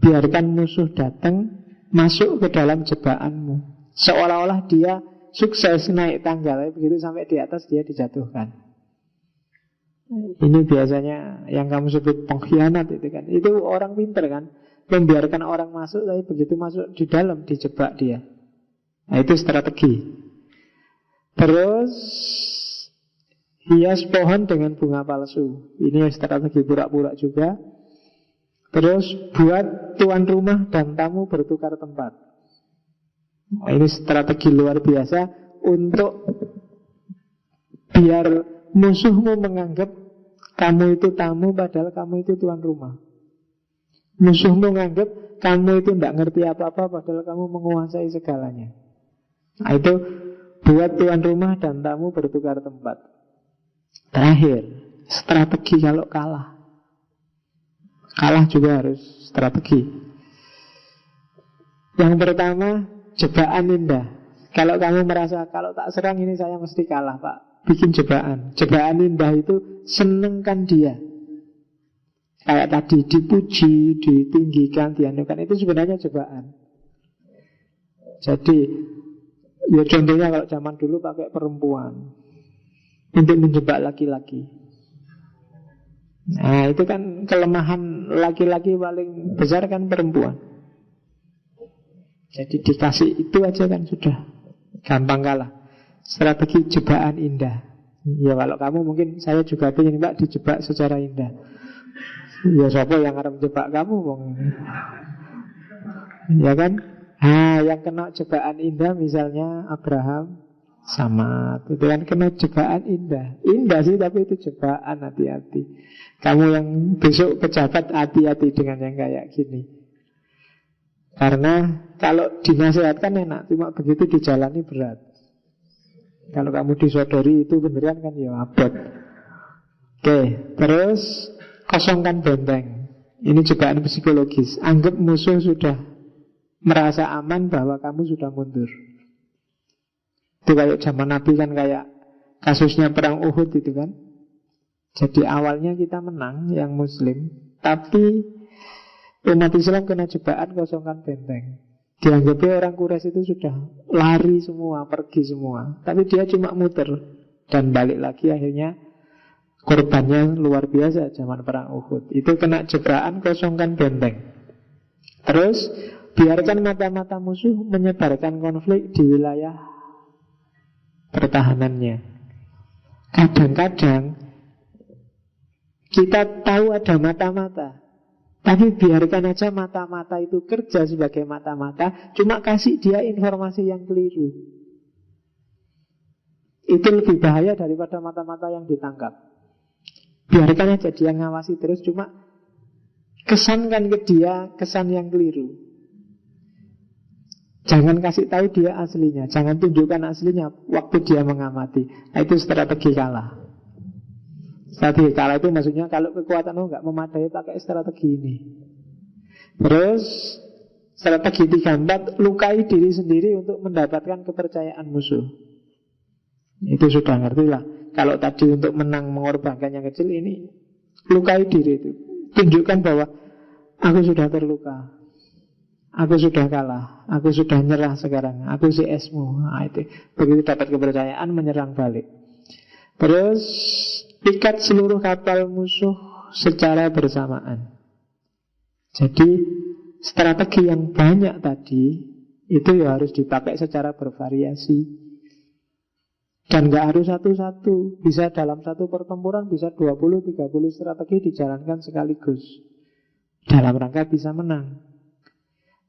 Biarkan musuh datang, masuk ke dalam jebakanmu, seolah-olah dia sukses naik tangga, tapi begitu sampai di atas dia dijatuhkan. Ini biasanya yang kamu sebut pengkhianat itu kan. Itu orang pinter kan, membiarkan orang masuk, tapi begitu masuk di dalam dijebak dia. Nah itu strategi. Terus hias pohon dengan bunga palsu. Ini strategi pura-pura juga. Terus buat tuan rumah dan tamu bertukar tempat. Nah, ini strategi luar biasa untuk biar musuhmu menganggap kamu itu tamu padahal kamu itu tuan rumah. Musuhmu menganggap kamu itu tidak ngerti apa-apa padahal kamu menguasai segalanya. Nah, itu buat tuan rumah dan tamu bertukar tempat. Terakhir, strategi kalau kalah. Kalah juga harus strategi. Yang pertama, jebakan indah. Kalau kamu merasa kalau tak serang ini saya mesti kalah, Pak, bikin jebakan. Jebakan indah itu senengkan dia. Kayak tadi dipuji, ditinggikan, dianukan, itu sebenarnya jebakan. Jadi ya contohnya kalau zaman dulu pakai perempuan untuk menjebak laki-laki. Nah itu kan kelemahan laki-laki paling besar kan perempuan. Jadi dikasih itu aja kan sudah gampang kalah. Strategi jebakan indah. Ya kalau kamu mungkin saya juga ingin Mbak dijebak secara indah. Ya siapa yang akan menjebak kamu bang? Ya kan? Yang kena jebakan indah misalnya Abraham sama. Itu kan kena jebakan indah. Indah sih tapi itu jebakan, hati-hati. Kamu yang besok pejabat hati-hati dengan yang kayak gini. Karena kalau dinasihatkan enak, cuma begitu dijalani berat. Kalau kamu disodori itu beneran kan ya abot. Oke, terus kosongkan benteng. Ini jebakan psikologis. Anggap musuh sudah merasa aman bahwa kamu sudah mundur. Itu kayak zaman Nabi kan, kayak kasusnya perang Uhud itu kan. Jadi awalnya kita menang yang muslim, tapi umat Islam kena jebakan kosongkan benteng. Dianggapnya orang Quraisy itu sudah lari semua, pergi semua, tapi dia cuma muter dan balik lagi. Akhirnya korbannya luar biasa zaman perang Uhud. Itu kena jebakan kosongkan benteng. Terus biarkan mata-mata musuh menyebarkan konflik di wilayah pertahanannya. Kadang-kadang kita tahu ada mata-mata, tapi biarkan aja mata-mata itu kerja sebagai mata-mata, cuma kasih dia informasi yang keliru. Itu lebih bahaya daripada mata-mata yang ditangkap. Biarkan aja dia ngawasi terus, cuma kesankan ke dia kesan yang keliru. Jangan kasih tahu dia aslinya, jangan tunjukkan aslinya waktu dia mengamati. Nah, itu strategi kalah. Strategi kalah itu maksudnya kalau kekuatanmu nggak memadai, pakai strategi ini. Terus strategi 3-4, lukai diri sendiri untuk mendapatkan kepercayaan musuh. Itu sudah ngerti lah. Kalau tadi untuk menang mengorbankan yang kecil, ini lukai diri itu. Tunjukkan bahwa aku sudah terluka, aku sudah kalah, aku sudah nyerah sekarang, aku si esmu. Nah, itu. Begitu dapat kepercayaan, menyerang balik. Terus ikat seluruh kapal musuh secara bersamaan. Jadi strategi yang banyak tadi itu ya harus dipakai secara bervariasi. Dan gak harus satu-satu. Bisa dalam satu pertempuran, bisa 20-30 strategi dijalankan sekaligus, dalam rangka bisa menang.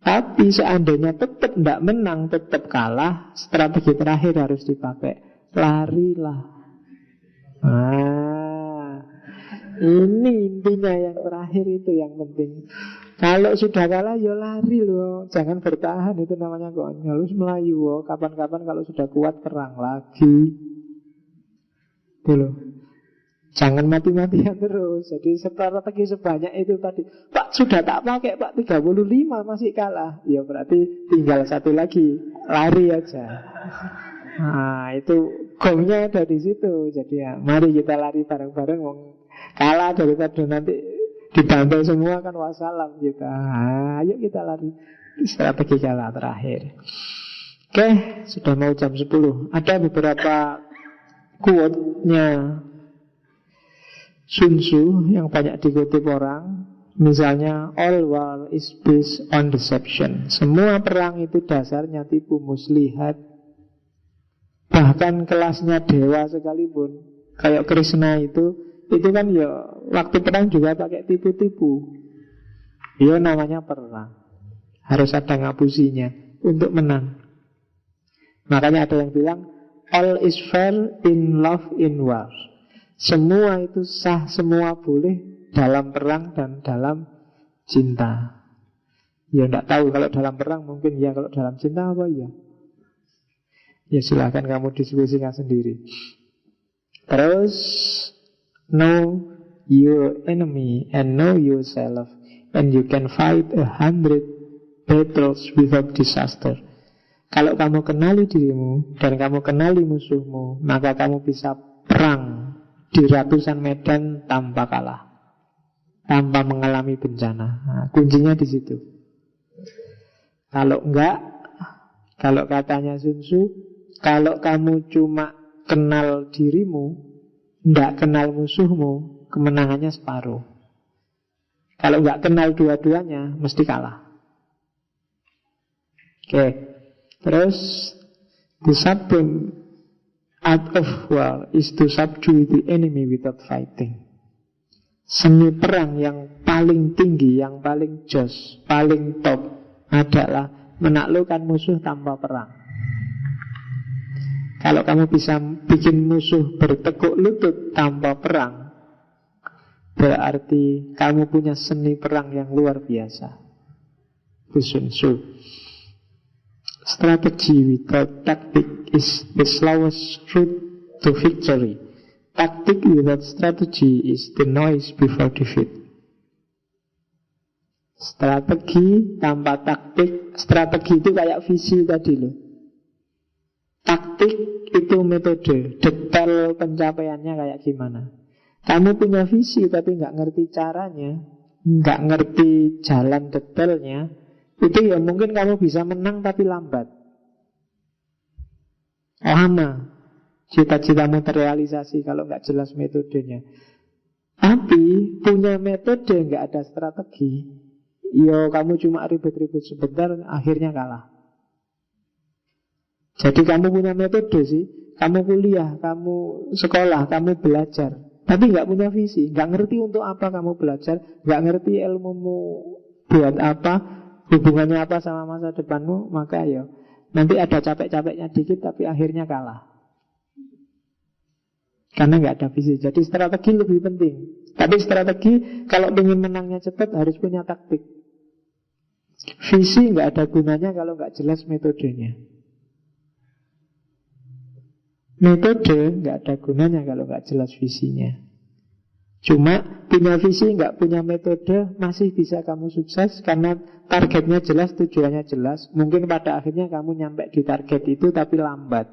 Tapi seandainya tetap tidak menang, tetap kalah, strategi terakhir harus dipakai. Larilah. Nah, ini intinya yang terakhir itu yang penting. Kalau sudah kalah ya lari loh, jangan bertahan, itu namanya konyol. Harus melayu loh. Kapan-kapan kalau sudah kuat perang lagi. Itu loh. Jangan mati-matian terus. Jadi strategi sebanyak itu tadi, Pak sudah tak pakai Pak, 35 masih kalah. Ya berarti tinggal satu lagi, lari aja. Nah itu gongnya ada di situ. Jadi ya mari kita lari bareng-bareng. Kalah daripada nanti dibantai semua kan wassalam kita. Ayo kita lari. Strategi kalah terakhir. Oke, sudah mau jam 10. Ada beberapa quote-nya Sun Tzu yang banyak dikutip orang. Misalnya, all war is based on deception. Semua perang itu dasarnya tipu muslihat. Bahkan kelasnya dewa sekalipun, kayak Krishna itu kan ya waktu perang juga pakai tipu-tipu. Ya namanya perang, harus ada ngapusinya untuk menang. Makanya ada yang bilang all is fair in love in war. Semua itu sah, semua boleh dalam perang dan dalam cinta. Ya tidak tahu kalau dalam perang mungkin ya, kalau dalam cinta apa ya? Ya silahkan kamu diskusikan sendiri. Terus know your enemy and know yourself, and you can fight 100 battles without disaster. Kalau kamu kenali dirimu dan kamu kenali musuhmu, maka kamu bisa perang di ratusan medan tanpa kalah, tanpa mengalami bencana. Nah, kuncinya di situ. Kalau enggak, kalau katanya Sun Tzu, kalau kamu cuma kenal dirimu, tidak kenal musuhmu, kemenangannya separuh. Kalau nggak kenal dua-duanya, mesti kalah. Oke. Terus the supreme art of war is to subdue the enemy without fighting. Seni perang yang paling tinggi, yang paling jos, paling top adalah menaklukkan musuh tanpa perang. Kalau kamu bisa bikin musuh bertekuk lutut tanpa perang, berarti kamu punya seni perang yang luar biasa. to Sun Tzu. Strategy without tactic is the slowest route to victory. Tactic without strategy is the noise before defeat. Strategi tanpa taktik. Strategi itu kayak visi tadi loh. Taktik itu metode, detail pencapaiannya kayak gimana. Kamu punya visi tapi nggak ngerti caranya, nggak ngerti jalan detailnya, itu ya mungkin kamu bisa menang tapi lambat. Lama cita-citamu terrealisasi kalau nggak jelas metodenya. Tapi punya metode nggak ada strategi, yo kamu cuma ribut-ribut sebentar, akhirnya kalah. Jadi kamu punya metode sih, kamu kuliah, kamu sekolah, kamu belajar, tapi nggak punya visi, nggak ngerti untuk apa kamu belajar, nggak ngerti ilmumu buat apa, hubungannya apa sama masa depanmu, maka ya nanti ada capek-capeknya dikit, tapi akhirnya kalah. Karena nggak ada visi. Jadi strategi lebih penting. Tapi strategi kalau ingin menangnya cepat harus punya taktik. Visi nggak ada gunanya kalau nggak jelas metodenya. Metode nggak ada gunanya kalau nggak jelas visinya. Cuma punya visi nggak punya metode masih bisa kamu sukses karena targetnya jelas, tujuannya jelas. Mungkin pada akhirnya kamu nyampe di target itu tapi lambat.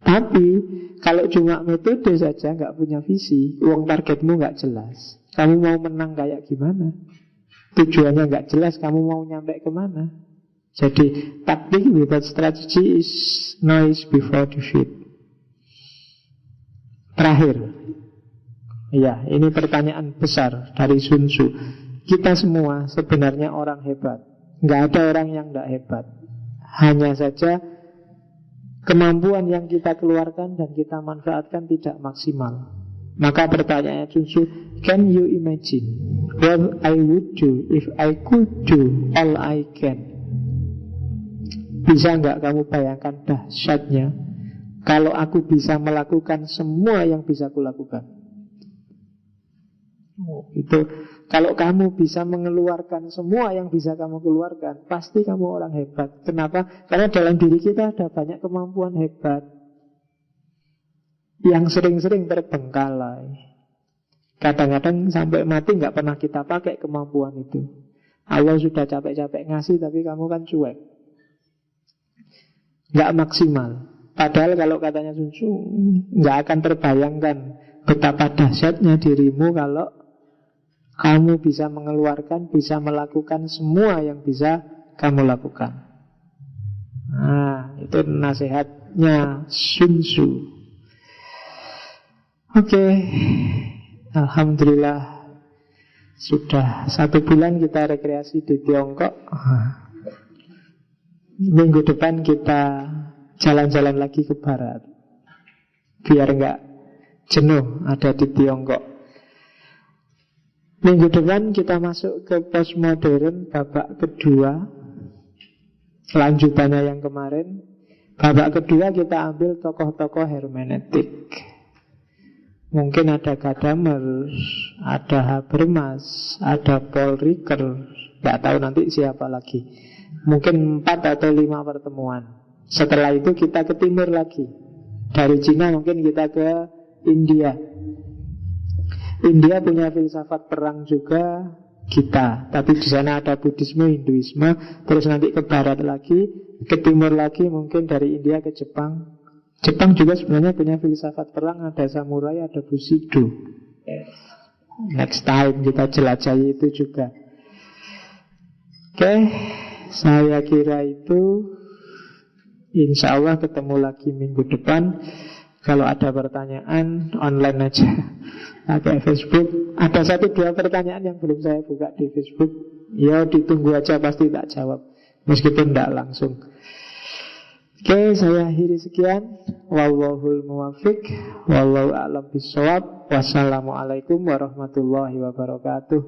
Tapi kalau cuma metode saja nggak punya visi, uang targetmu nggak jelas. Kamu mau menang kayak gimana? Tujuannya nggak jelas, kamu mau nyampe kemana? Jadi taktik without strategy is noise before defeat. Terakhir, ya ini pertanyaan besar dari Sun Tzu. Kita semua sebenarnya orang hebat. Nggak ada orang yang nggak hebat. Hanya saja kemampuan yang kita keluarkan dan kita manfaatkan tidak maksimal. Maka pertanyaannya Sun Tzu, can you imagine what I would do if I could do all I can? Bisa nggak kamu bayangkan dahsyatnya kalau aku bisa melakukan semua yang bisa kulakukan? Itu kalau kamu bisa mengeluarkan semua yang bisa kamu keluarkan, pasti kamu orang hebat. Kenapa? Karena dalam diri kita ada banyak kemampuan hebat yang sering-sering terbengkalai. Kadang-kadang sampai mati nggak pernah kita pakai kemampuan itu. Allah sudah capek-capek ngasih, tapi kamu kan cuek, nggak maksimal. Padahal kalau katanya Sun Tzu, nggak akan terbayangkan betapa dahsyatnya dirimu kalau kamu bisa mengeluarkan, bisa melakukan semua yang bisa kamu lakukan. Nah, itu nasihatnya Sun Tzu. Oke, alhamdulillah sudah 1 bulan kita rekreasi di Tiongkok. Minggu depan kita jalan-jalan lagi ke barat, biar nggak jenuh ada di Tiongkok. Minggu depan kita masuk ke postmodern babak kedua, lanjutannya yang kemarin. Babak kedua kita ambil tokoh-tokoh hermeneutik. Mungkin ada Gadamer, ada Habermas, ada Paul Ricoeur, nggak tahu nanti siapa lagi. Mungkin 4 atau 5 pertemuan. Setelah itu kita ke timur lagi. Dari Cina mungkin kita ke India. India punya filsafat perang juga kita, tapi di sana ada Buddhisme, Hinduisme. Terus nanti ke barat lagi, ke timur lagi, mungkin dari India ke Jepang. Jepang juga sebenarnya punya filsafat perang, ada samurai, ada bushido. Next time kita jelajahi itu juga. Oke, saya kira itu. Insya Allah ketemu lagi minggu depan. Kalau ada pertanyaan online aja pakai Facebook. Ada 1-2 pertanyaan yang belum saya buka di Facebook. Ya ditunggu aja, pasti tak jawab meskipun tidak langsung. Oke, saya akhiri sekian. Wallahul muwaffiq, wallahu a'lam bishawab. Wassalamualaikum warahmatullahi wabarakatuh.